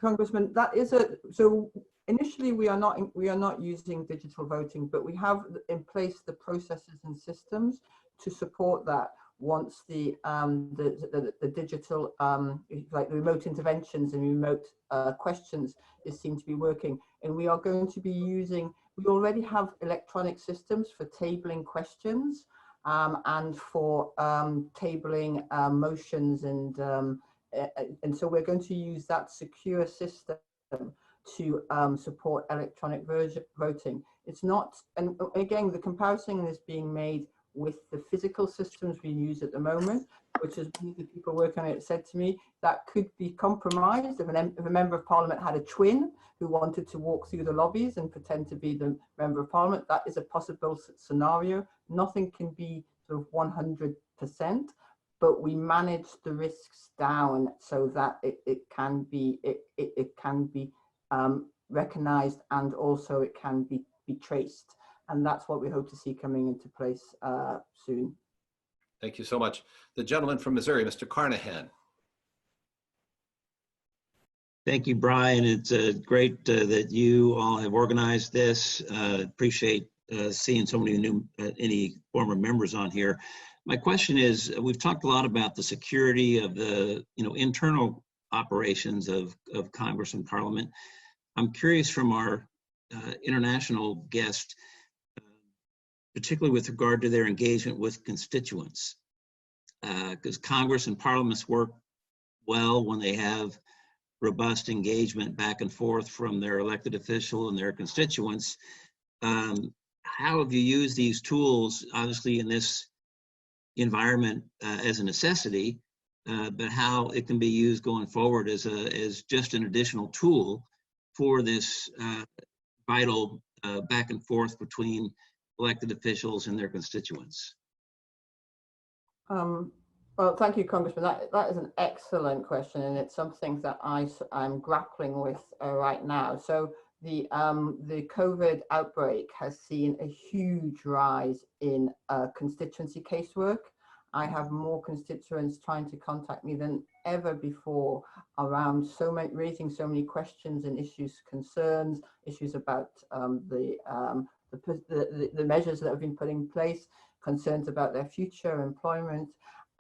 Congressman. That is so initially we are not using digital voting, but we have in place the processes and systems to support that. Once the digital, like the remote interventions and remote questions is seen to be working, and we are going to be using, we already have electronic systems for tabling questions and for tabling motions, and so we're going to use that secure system to support electronic voting. It's not, and again, the comparison is being made with the physical systems we use at the moment, which is one of the people working on it said to me, that could be compromised if a member of parliament had a twin who wanted to walk through the lobbies and pretend to be the member of parliament. That is a possible scenario. Nothing can be sort of 100%, but we manage the risks down so that it can be recognized, and also it can be traced. And that's what we hope to see coming into place soon. Thank you so much. The gentleman from Missouri, Mr. Carnahan. Thank you, Brian. It's great that you all have organized this. Appreciate seeing so many new, any former members on here. My question is, we've talked a lot about the security of the internal operations of Congress and Parliament. I'm curious from our international guest, particularly with regard to their engagement with constituents, because Congress and parliaments work well when they have robust engagement back and forth from their elected official and their constituents. How have you used these tools, obviously in this environment as a necessity, but how it can be used going forward as just an additional tool for this vital back and forth between elected officials and their constituents? Well, thank you, Congressman. That is an excellent question, and it's something that I'm grappling with right now. So the COVID outbreak has seen a huge rise in constituency casework. I have more constituents trying to contact me than ever before around raising so many questions and issues, concerns, issues about the measures that have been put in place, concerns about their future employment.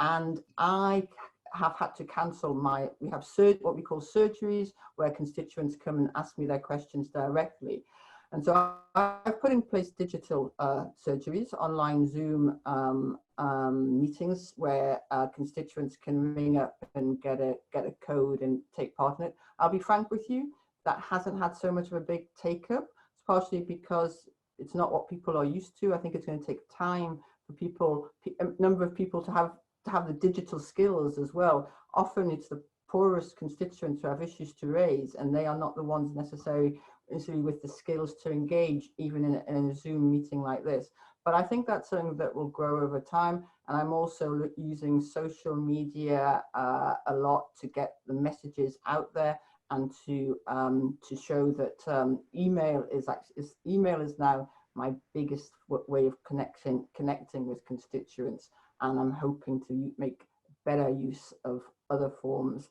And I have had to cancel we have what we call surgeries, where constituents come and ask me their questions directly. And so I've put in place digital surgeries, online Zoom meetings where constituents can ring up and get a code and take part in it. I'll be frank with you, that hasn't had so much of a big take up. It's partially because it's not what people are used to. I think it's going to take time for a number of people to have the digital skills as well. Often it's the poorest constituents who have issues to raise, and they are not the ones necessarily with the skills to engage even in a Zoom meeting like this. But I think that's something that will grow over time. And I'm also using social media a lot to get the messages out there and to show that email is now my biggest way of connecting with constituents. And I'm hoping to make better use of other forms,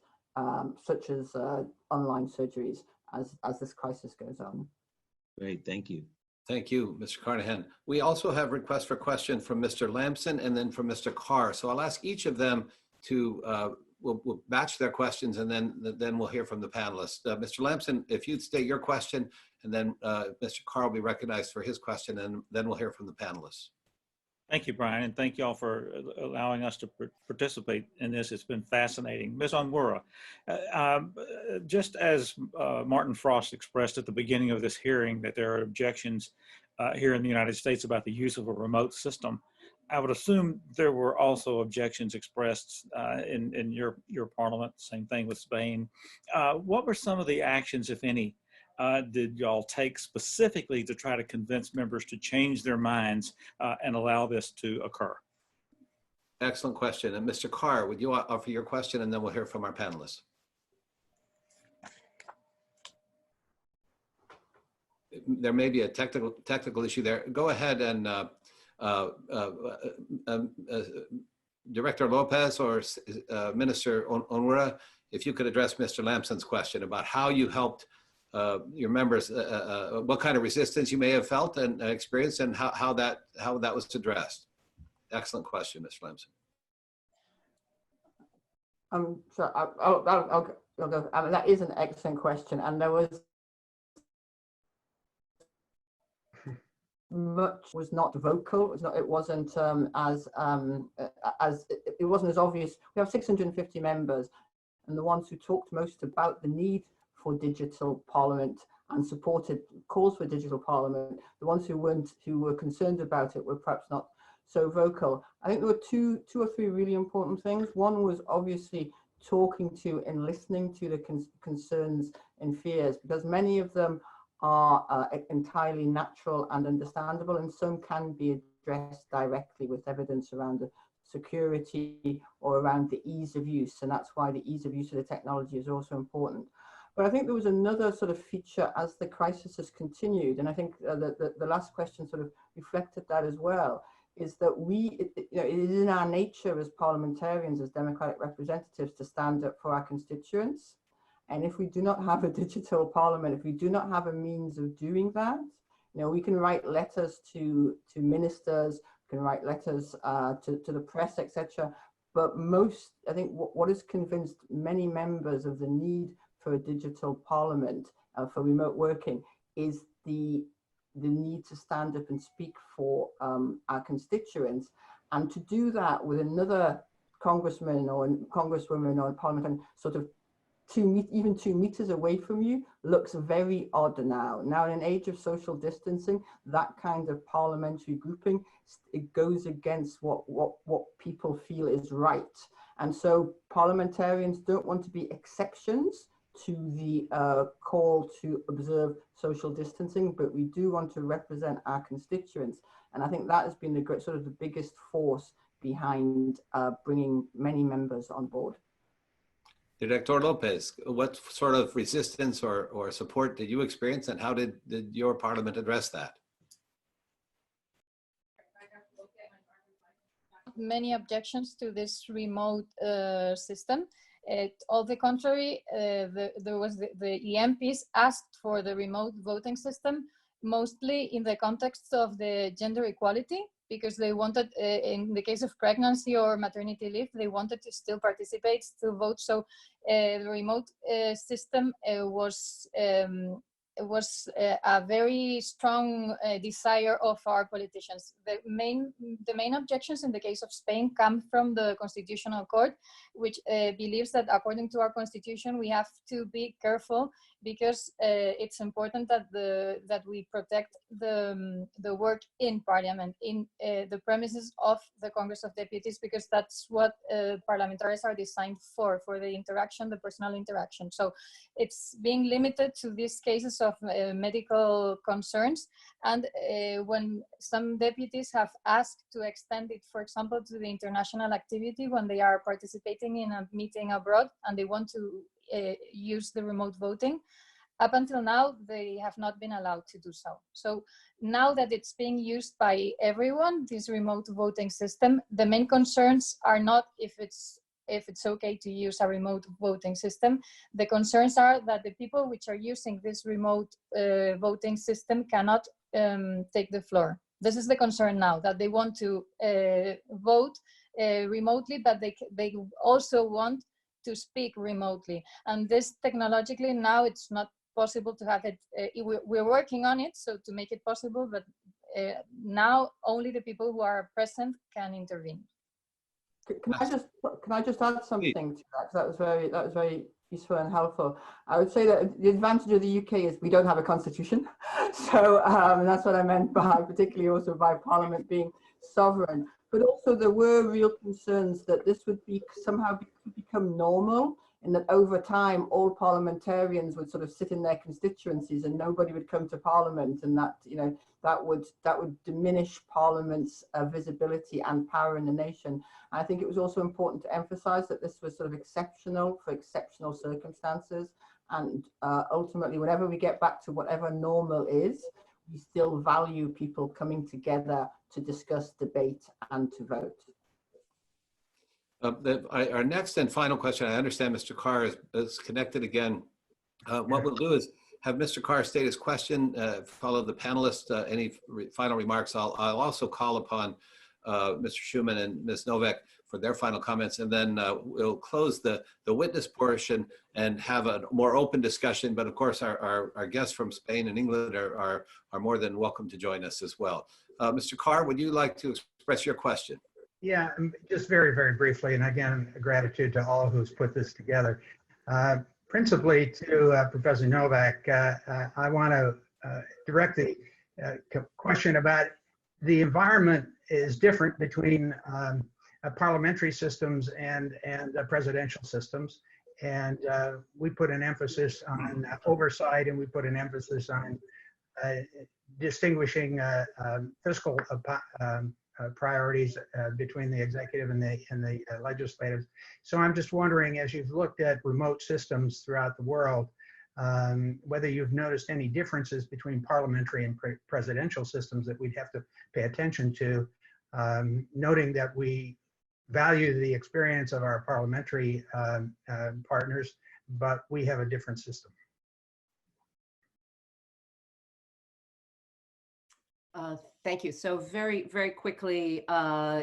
such as online surgeries, as this crisis goes on. Great, thank you. Thank you, Mr. Carnahan. We also have requests for question from Mr. Lamson and then from Mr. Carr. So I'll ask each of them to, we'll batch their questions and then we'll hear from the panelists. Mr. Lamson, if you'd state your question, and then Mr. Carr will be recognized for his question, and then we'll hear from the panelists. Thank you, Brian, and thank you all for allowing us to participate in this. It's been fascinating. Ms. Onwurah, just as Martin Frost expressed at the beginning of this hearing that there are objections here in the United States about the use of a remote system, I would assume there were also objections expressed in your parliament, same thing with Spain. What were some of the actions, if any, did y'all take specifically to try to convince members to change their minds and allow this to occur? Excellent question. And Mr. Carr, would you offer your question, and then we'll hear from our panelists? There may be a technical issue there. Go ahead and Director López or Minister Onwurah, if you could address Mr. Lamson's question about how you helped your members, what kind of resistance you may have felt and experienced, and how that was addressed. Excellent question, Mr. Lamson. So I'll go. I mean, that is an excellent question, and there was much was not vocal. It wasn't as it wasn't as obvious. We have 650 members, and the ones who talked most about the need for digital parliament and supported calls for digital parliament, the ones who were concerned about it were perhaps not so vocal. I think there were two or three really important things. One was obviously talking to and listening to the concerns and fears, because many of them are entirely natural and understandable, and some can be addressed directly with evidence around the security or around the ease of use, and that's why the ease of use of the technology is also important. But I think there was another sort of feature as the crisis has continued, and I think the last question sort of reflected that as well, is that it is in our nature as parliamentarians, as democratic representatives, to stand up for our constituents. And if we do not have a digital parliament, if we do not have a means of doing that, we can write letters to ministers, we can write letters to the press, etc. But I think what has convinced many members of the need for a digital parliament, for remote working, is the need to stand up and speak for our constituents, and to do that with another congressman or congresswoman or parliamentarian sort of 2 meters away from you looks very odd now. Now, in an age of social distancing, that kind of parliamentary grouping, it goes against what people feel is right. And so parliamentarians don't want to be exceptions to the call to observe social distancing, but we do want to represent our constituents. And I think that has been the biggest force behind bringing many members on board. Director López, what sort of resistance or support did you experience, and how did your parliament address that? Many objections to this remote system. On the contrary, there was the MPs asked for the remote voting system, mostly in the context of the gender equality, because they wanted, in the case of pregnancy or maternity leave, they wanted to still participate, still vote. So the remote system was a very strong desire of our politicians. The main objections in the case of Spain come from the Constitutional Court, which believes that according to our constitution, we have to be careful, because it's important that we protect the work in Parliament, in the premises of the Congress of Deputies, because that's what parliamentarians are designed for the interaction, the personal interaction. So it's being limited to these cases of medical concerns. And when some deputies have asked to extend it, for example, to the international activity when they are participating in a meeting abroad and they want to use the remote voting, up until now, they have not been allowed to do so. So now that it's being used by everyone, this remote voting system, the main concerns are not if it's okay to use a remote voting system. The concerns are that the people which are using this remote voting system cannot take the floor. This is the concern now, that they want to vote remotely, but they also want to speak remotely. And this technologically now it's not possible to have it. We're working on it, so to make it possible, but now only the people who are present can intervene. Can I just add something to that? That was very useful and helpful. I would say that the advantage of the UK is we don't have a constitution, so that's what I meant by, particularly also by Parliament being sovereign. But also there were real concerns that this would be somehow become normal, and that over time all parliamentarians would sort of sit in their constituencies and nobody would come to Parliament, and that that would diminish Parliament's visibility and power in the nation. And I think it was also important to emphasize that this was sort of exceptional for exceptional circumstances, and ultimately whenever we get back to whatever normal is, we still value people coming together to discuss, debate and to vote. Our next and final question, I understand Mr. Carr is connected again. What we'll do is have Mr. Carr state his question, follow the panelists, any final remarks. I'll also call upon Mr. Schuman and Ms. Noveck for their final comments, and then we'll close the witness portion and have a more open discussion. But of course, our guests from Spain and England are more than welcome to join us as well. Mr. Carr, would you like to express your question? Yeah, just very, very briefly, and again, gratitude to all who's put this together. Principally to Professor Noveck, I want to direct the question about the environment is different between parliamentary systems and presidential systems. And we put an emphasis on oversight, and we put an emphasis on distinguishing fiscal priorities between the executive and the legislative. So I'm just wondering, as you've looked at remote systems throughout the world, whether you've noticed any differences between parliamentary and presidential systems that we'd have to pay attention to, noting that we value the experience of our parliamentary partners, but we have a different system. Thank you. So very, very quickly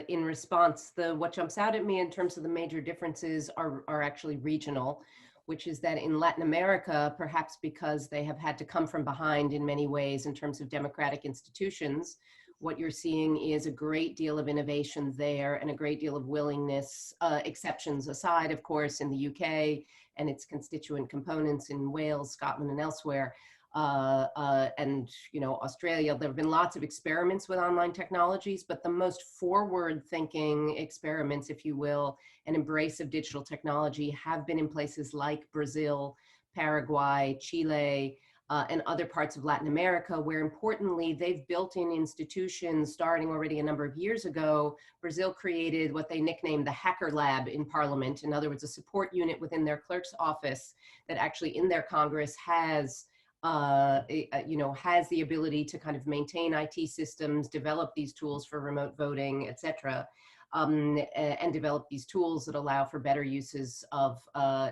in response, what jumps out at me in terms of the major differences are actually regional, which is that in Latin America, perhaps because they have had to come from behind in many ways in terms of democratic institutions, what you're seeing is a great deal of innovation there and a great deal of willingness, exceptions aside, of course, in the UK and its constituent components in Wales, Scotland, and elsewhere. And Australia, there have been lots of experiments with online technologies, but the most forward-thinking experiments, if you will, and embrace of digital technology have been in places like Brazil, Paraguay, Chile, and other parts of Latin America, where importantly, they've built in institutions starting already a number of years ago. Brazil created what they nicknamed the Hacker Lab in Parliament. In other words, a support unit within their clerk's office that actually in their Congress has the ability to kind of maintain IT systems, develop these tools for remote voting, et cetera, and develop these tools that allow for better uses of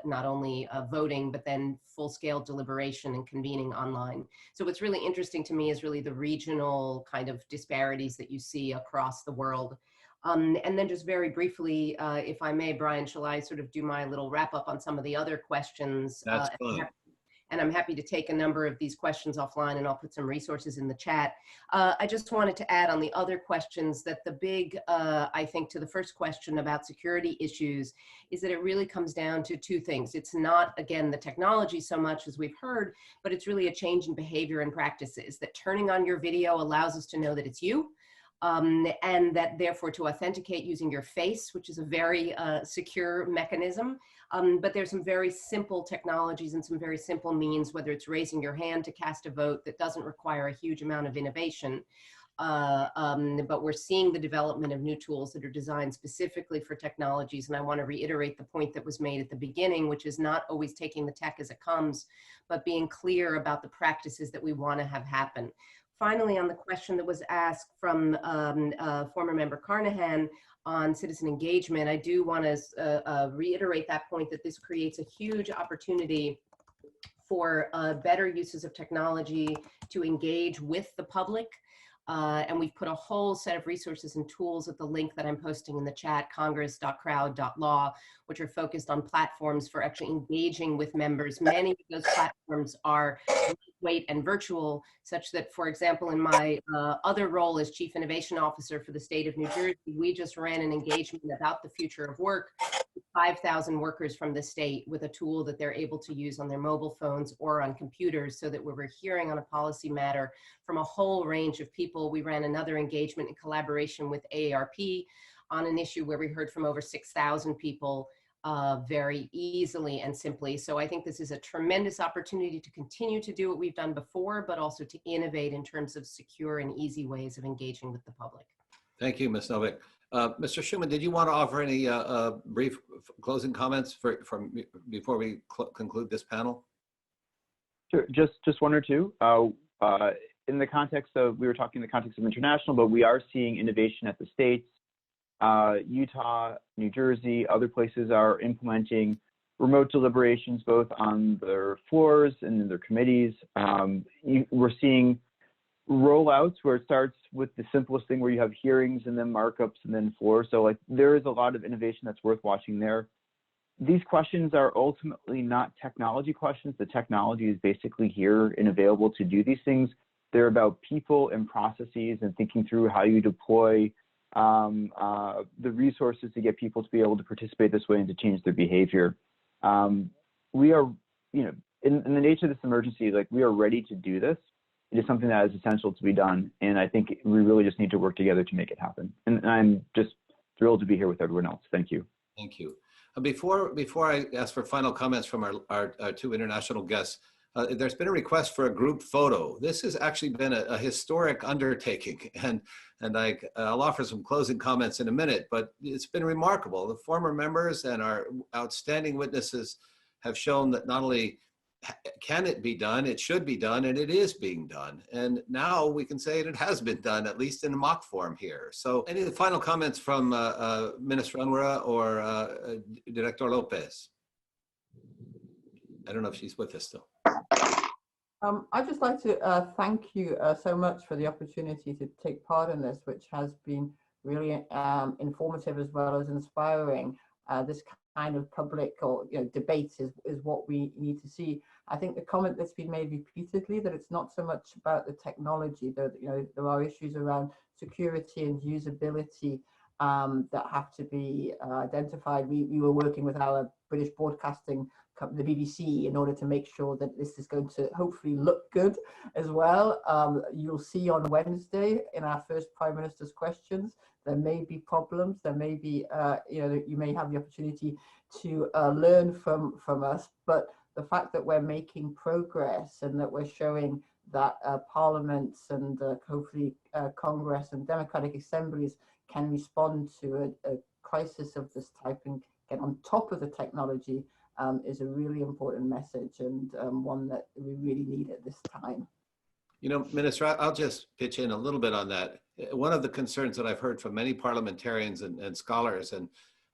not only voting, but then full-scale deliberation and convening online. So what's really interesting to me is really the regional kind of disparities that you see across the world. And then just very briefly, if I may, Brian, shall I sort of do my little wrap up on some of the other questions? That's fine. And I'm happy to take a number of these questions offline, and I'll put some resources in the chat. I just wanted to add on the other questions that the big, I think to the first question about security issues, is that it really comes down to two things. It's not, again, the technology so much as we've heard, but it's really a change in behavior and practices, that turning on your video allows us to know that it's you. and that therefore to authenticate using your face, which is a very secure mechanism. But there's some very simple technologies and some very simple means, whether it's raising your hand to cast a vote, that doesn't require a huge amount of innovation. But we're seeing the development of new tools that are designed specifically for technologies. And I want to reiterate the point that was made at the beginning, which is not always taking the tech as it comes, but being clear about the practices that we want to have happen. Finally, on the question that was asked from former member Carnahan on citizen engagement, I do want to reiterate that point, that this creates a huge opportunity for better uses of technology to engage with the public. And we've put a whole set of resources and tools at the link that I'm posting in the chat, congress.crowd.law, which are focused on platforms for actually engaging with members. Many of those platforms are lightweight and virtual, such that, for example, in my other role as Chief Innovation Officer for the state of New Jersey, we just ran an engagement about the future of work, 5,000 workers from the state, with a tool that they're able to use on their mobile phones or on computers, so that we were hearing on a policy matter from a whole range of people. We ran another engagement in collaboration with AARP on an issue where we heard from over 6,000 people very easily and simply. So I think this is a tremendous opportunity to continue to do what we've done before, but also to innovate in terms of secure and easy ways of engaging with the public. Thank you, Ms. Noveck. Mr. Schuman, did you want to offer any brief closing comments before we conclude this panel? Sure, just one or two. In the context of, we were talking in the context of international, but we are seeing innovation at the states. Utah, New Jersey, other places are implementing remote deliberations both on their floors and in their committees. We're seeing rollouts where it starts with the simplest thing, where you have hearings and then markups and then floor. So like, there is a lot of innovation that's worth watching there. These questions are ultimately not technology questions. The technology is basically here and available to do these things. They're about people and processes and thinking through how you deploy the resources to get people to be able to participate this way and to change their behavior. We are, in the nature of this emergency, like, we are ready to do this. It is something that is essential to be done. And I think we really just need to work together to make it happen. And I'm just thrilled to be here with everyone else. Thank you. Thank you. Before I ask for final comments from our two international guests, there's been a request for a group photo. This has actually been a historic undertaking, and I'll offer some closing comments in a minute, but it's been remarkable. The former members and our outstanding witnesses have shown that not only can it be done, it should be done, and it is being done. And now we can say it has been done, at least in mock form here. So any final comments from Minister Onwurah or Director López? I don't know if she's with us still. I'd just like to thank you so much for the opportunity to take part in this, which has been really informative as well as inspiring. This kind of public or debate is what we need to see. I think the comment that's been made repeatedly, that it's not so much about the technology, that there are issues around security and usability that have to be identified. We were working with our British broadcasting company, the BBC, in order to make sure that this is going to hopefully look good as well. You'll see on Wednesday in our first Prime Minister's questions, there may be problems, there may be, you may have the opportunity to learn from us, but the fact that we're making progress and that we're showing that parliaments and hopefully Congress and democratic assemblies can respond to a crisis of this type and get on top of the technology is a really important message, and one that we really need at this time. Minister, I'll just pitch in a little bit on that. One of the concerns that I've heard from many parliamentarians and scholars and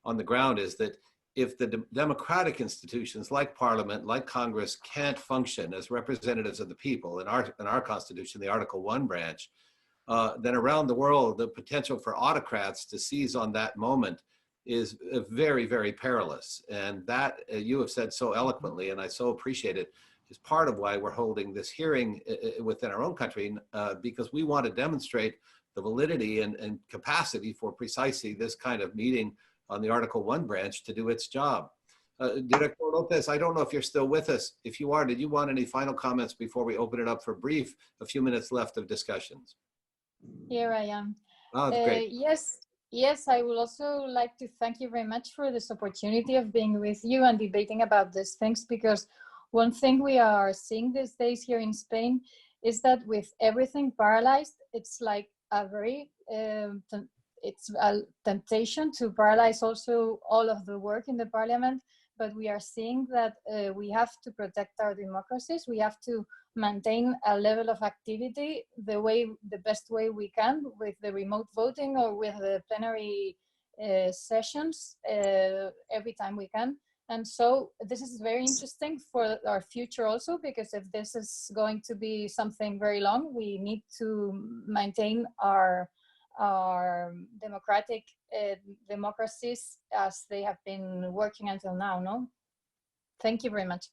on the ground is that if the democratic institutions like Parliament, like Congress, can't function as representatives of the people in our Constitution, the Article 1 branch, then around the world, the potential for autocrats to seize on that moment is very, very perilous. And that you have said so eloquently, and I so appreciate it, is part of why we're holding this hearing within our own country, because we want to demonstrate the validity and capacity for precisely this kind of meeting on the Article 1 branch to do its job. Director López, I don't know if you're still with us. If you are, did you want any final comments before we open it up for a few minutes left of discussions? Here I am. Oh, that's great. Yes, I would also like to thank you very much for this opportunity of being with you and debating about these things, because one thing we are seeing these days here in Spain is that with everything paralyzed, it's like a very, it's a temptation to paralyze also all of the work in the parliament. But we are seeing that we have to protect our democracies. We have to maintain a level of activity the best way we can, with the remote voting or with the plenary sessions every time we can. And so this is very interesting for our future also, because if this is going to be something very long, we need to maintain our democratic democracies as they have been working until now. No, thank you very much.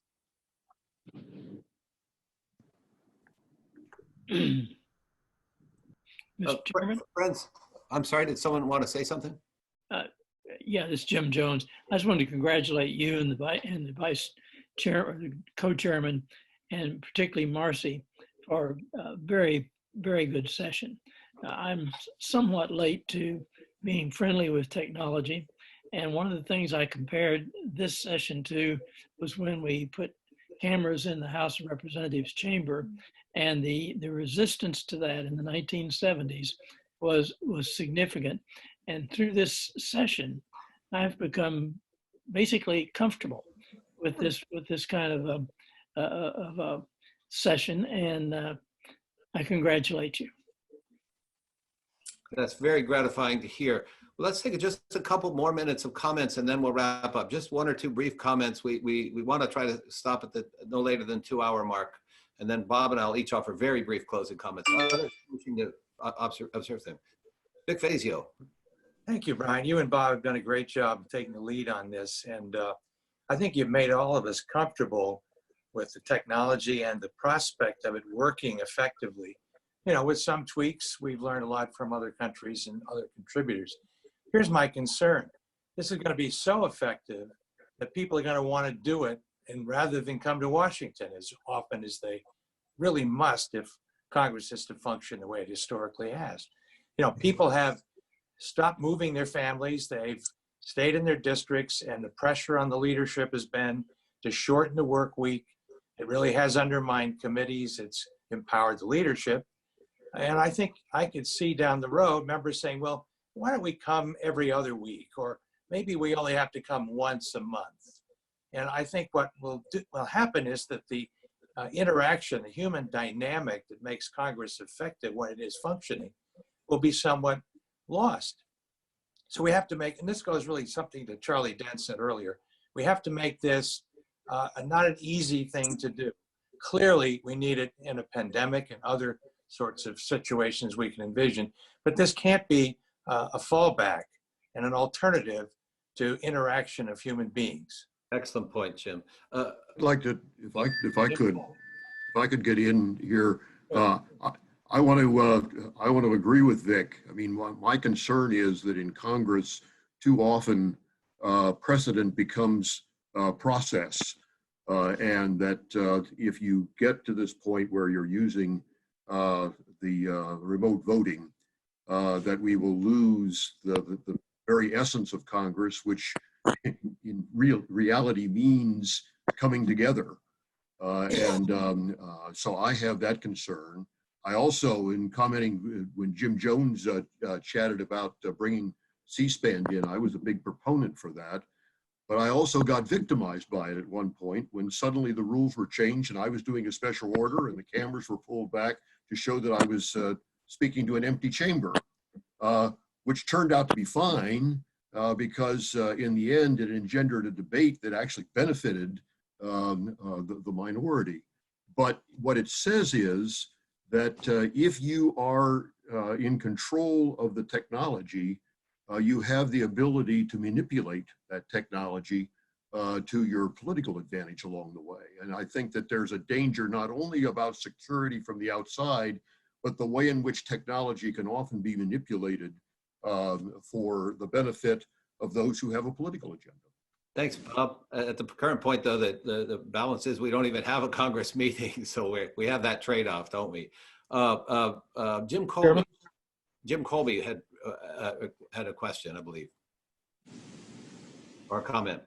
Mr. Chairman? Friends, I'm sorry, did someone want to say something? Yeah, this is Jim Jones. I just wanted to congratulate you and the vice chair, or the co-chairman, and particularly Marcy, for a very, very good session. I'm somewhat late to being friendly with technology, and one of the things I compared this session to was when we put cameras in the House of Representatives chamber, and the resistance to that in the 1970s was significant. And through this session, I've become basically comfortable with this kind of a session, and I congratulate you. That's very gratifying to hear. Well, let's take just a couple more minutes of comments and then we'll wrap up. Just one or two brief comments. We want to try to stop at the no later than 2-hour mark. And then Bob and I'll each offer very brief closing comments. Others wishing to observe them. Vic Fazio. Thank you, Brian. You and Bob have done a great job of taking the lead on this. And I think you've made all of us comfortable with the technology and the prospect of it working effectively. You know, with some tweaks, we've learned a lot from other countries and other contributors. Here's my concern. This is going to be so effective that people are going to want to do it, and rather than come to Washington as often as they really must if Congress is to function the way it historically has. You know, people have stopped moving their families. They've stayed in their districts, and the pressure on the leadership has been to shorten the work week. It really has undermined committees. It's empowered the leadership. And I think I could see down the road members saying, well, why don't we come every other week? Or maybe we only have to come once a month. And I think what will happen is that the interaction, the human dynamic that makes Congress effective when it is functioning will be somewhat lost. So we have to make, and this goes really something that Charlie Dent said earlier, we have to make this not an easy thing to do. Clearly, we need it in a pandemic and other sorts of situations we can envision, but this can't be a fallback and an alternative to interaction of human beings. Excellent point, Jim. I'd like to, if I could get in here. I want to agree with Vic. I mean, my concern is that in Congress, too often precedent becomes process, and that if you get to this point where you're using the remote voting, that we will lose the very essence of Congress, which in reality means coming together. So I have that concern. I also, in commenting when Jim Jones chatted about bringing C-SPAN in, I was a big proponent for that. But I also got victimized by it at one point when suddenly the rules were changed and I was doing a special order and the cameras were pulled back to show that I was speaking to an empty chamber, which turned out to be fine because in the end it engendered a debate that actually benefited the minority. But what it says is that if you are in control of the technology, you have the ability to manipulate that technology to your political advantage along the way. And I think that there's a danger not only about security from the outside, but the way in which technology can often be manipulated for the benefit of those who have a political agenda. Thanks, Bob. At the current point, though, that the balance is we don't even have a Congress meeting, so we have that trade-off, don't we? Jim Colby had had a question, I believe, or a comment.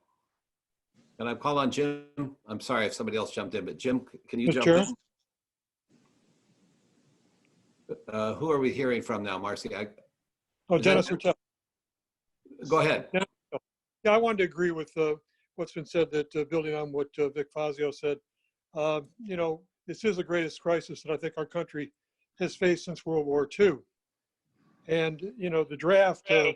And I call on Jim. I'm sorry if somebody else jumped in, but Jim, can you Mr. jump Chair? in? Who are we hearing from now, Marcy? Dennis Hurtel. Go ahead. Yeah, I wanted to agree with what's been said, that building on what Vic Fazio said, you know, this is the greatest crisis that I think our country has faced since World War II. And, you know, the draft that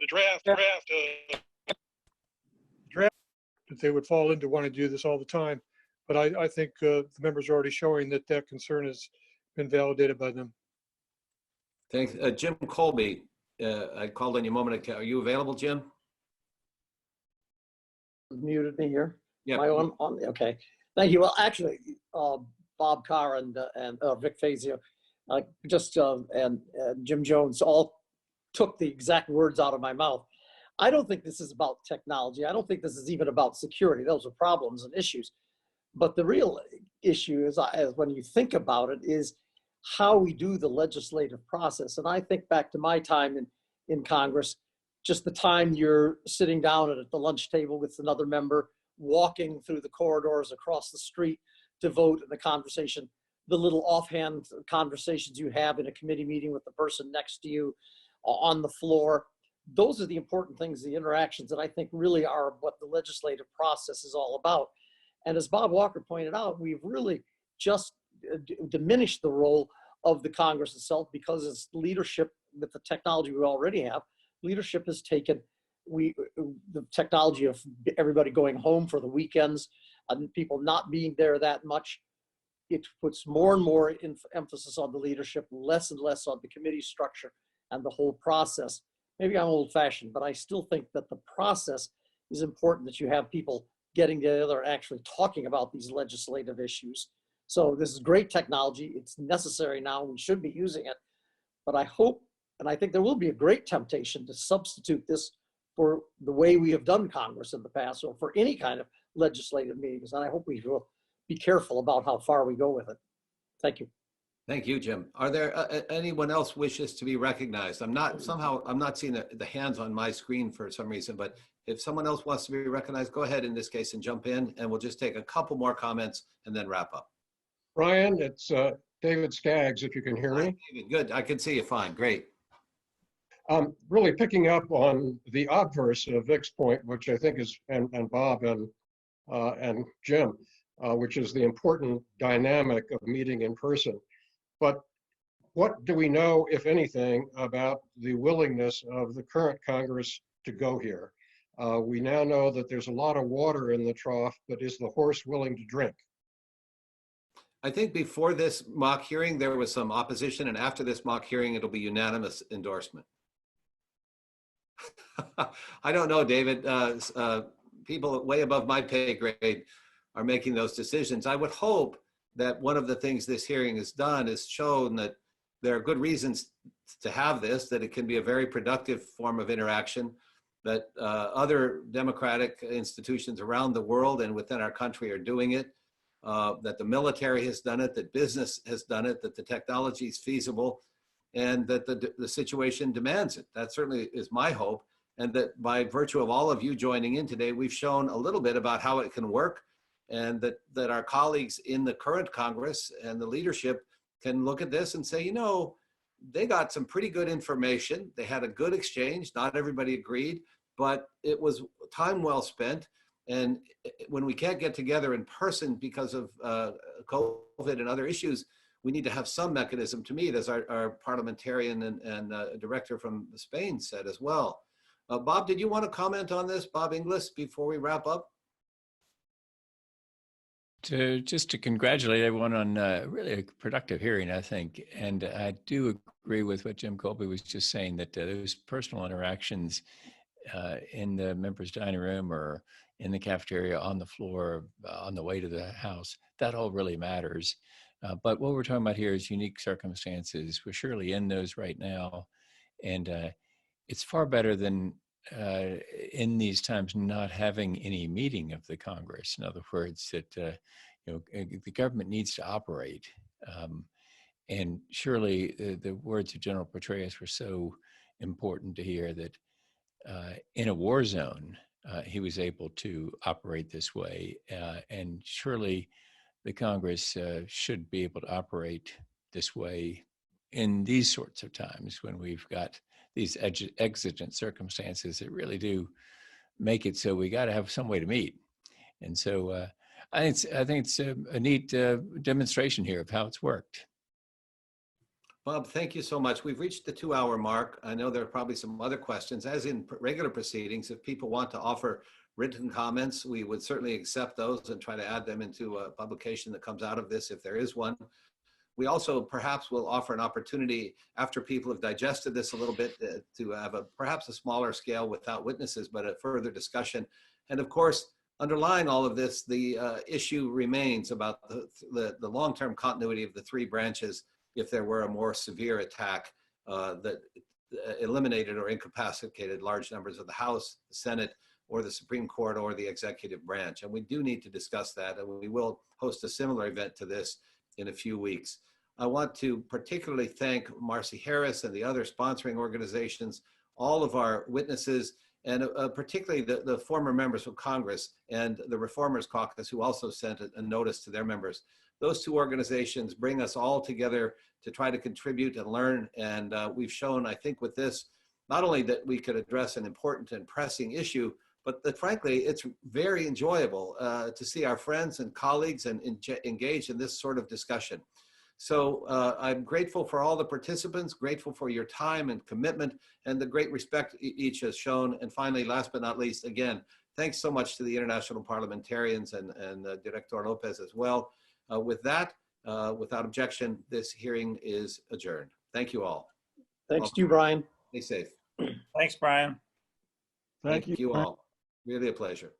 they would fall into wanting to do this all the time. But I think the members are already showing that that concern has been validated by them. Thanks. Jim Colby, I called on you a moment ago. Are you available, Jim? Muted me here. Yeah. Am I on? Okay. Thank you. Well, actually, Bob Carr and Vic Fazio, and Jim Jones all took the exact words out of my mouth. I don't think this is about technology. I don't think this is even about security. Those are problems and issues. But the real issue is when you think about it, is how we do the legislative process. And I think back to my time in Congress, just the time you're sitting down at the lunch table with another member, walking through the corridors across the street to vote, in the conversation, the little offhand conversations you have in a committee meeting with the person next to you on the floor. Those are the important things, the interactions that I think really are what the legislative process is all about. And as Bob Walker pointed out, we've really just diminished the role of the Congress itself, because its leadership, with the technology we already have, leadership has taken the technology of everybody going home for the weekends and people not being there that much. It puts more and more emphasis on the leadership, less and less on the committee structure and the whole process. Maybe I'm old-fashioned, but I still think that the process is important, that you have people getting together and actually talking about these legislative issues. So this is great technology. It's necessary now. We should be using it. But I hope, and I think there will be a great temptation to substitute this for the way we have done Congress in the past, or for any kind of legislative meetings. And I hope we will be careful about how far we go with it. Thank you. Thank you, Jim. Are there anyone else wishes to be recognized? I'm not seeing the hands on my screen for some reason, but if someone else wants to be recognized, go ahead in this case and jump in, and we'll just take a couple more comments and then wrap up. Brian, it's David Skaggs, if you can hear me. David, good, I can see you fine, great. Really picking up on the obverse of Vic's point, which I think is, and Bob and Jim, which is the important dynamic of meeting in person. But what do we know, if anything, about the willingness of the current Congress to go here? We now know that there's a lot of water in the trough, but is the horse willing to drink? I think before this mock hearing, there was some opposition, and after this mock hearing, it'll be unanimous endorsement. I don't know, David. People way above my pay grade are making those decisions. I would hope that one of the things this hearing has done is shown that there are good reasons to have this, that it can be a very productive form of interaction, that other democratic institutions around the world and within our country are doing it, that the military has done it, that business has done it, that the technology is feasible, and that the situation demands it. That certainly is my hope, and that by virtue of all of you joining in today, we've shown a little bit about how it can work, and that our colleagues in the current Congress and the leadership can look at this and say, you know, they got some pretty good information. They had a good exchange. Not everybody agreed, but it was time well spent. And when we can't get together in person because of COVID and other issues, we need to have some mechanism to meet, as our parliamentarian and director from Spain said as well. Bob, did you want to comment on this, Bob Inglis, before we wrap up? Just to congratulate everyone on really a productive hearing, I think. And I do agree with what Jim Colby was just saying, that those personal interactions in the members' dining room or in the cafeteria, on the floor, on the way to the house, that all really matters. But what we're talking about here is unique circumstances. We're surely in those right now. And it's far better than in these times not having any meeting of the Congress. In other words, that you know, the government needs to operate. And surely the words of General Petraeus were so important to hear that in a war zone, he was able to operate this way. And surely the Congress should be able to operate this way in these sorts of times when we've got these exigent circumstances that really do make it so we got to have some way to meet. And so I think it's a neat demonstration here of how it's worked. Bob, thank you so much. We've reached the 2-hour mark. I know there are probably some other questions. As in regular proceedings, if people want to offer written comments, we would certainly accept those and try to add them into a publication that comes out of this if there is one. We also perhaps will offer an opportunity after people have digested this a little bit to have perhaps a smaller scale without witnesses, but a further discussion. And of course, underlying all of this, the issue remains about the long-term continuity of the three branches if there were a more severe attack that eliminated or incapacitated large numbers of the House, the Senate, or the Supreme Court, or the executive branch. And we do need to discuss that, and we will host a similar event to this in a few weeks. I want to particularly thank Marcy Harris and the other sponsoring organizations, all of our witnesses, and particularly the former members of Congress and the Reformers Caucus, who also sent a notice to their members. Those two organizations bring us all together to try to contribute and learn. And we've shown, I think, with this, not only that we could address an important and pressing issue, but that frankly, it's very enjoyable to see our friends and colleagues and engage in this sort of discussion. So I'm grateful for all the participants, grateful for your time and commitment and the great respect each has shown. And finally, last but not least, again, thanks so much to the international parliamentarians and Director López as well. With that, without objection, this hearing is adjourned. Thank you all. Thanks to you, Brian. Stay safe. Thanks, Brian. Thank you all. Really a pleasure.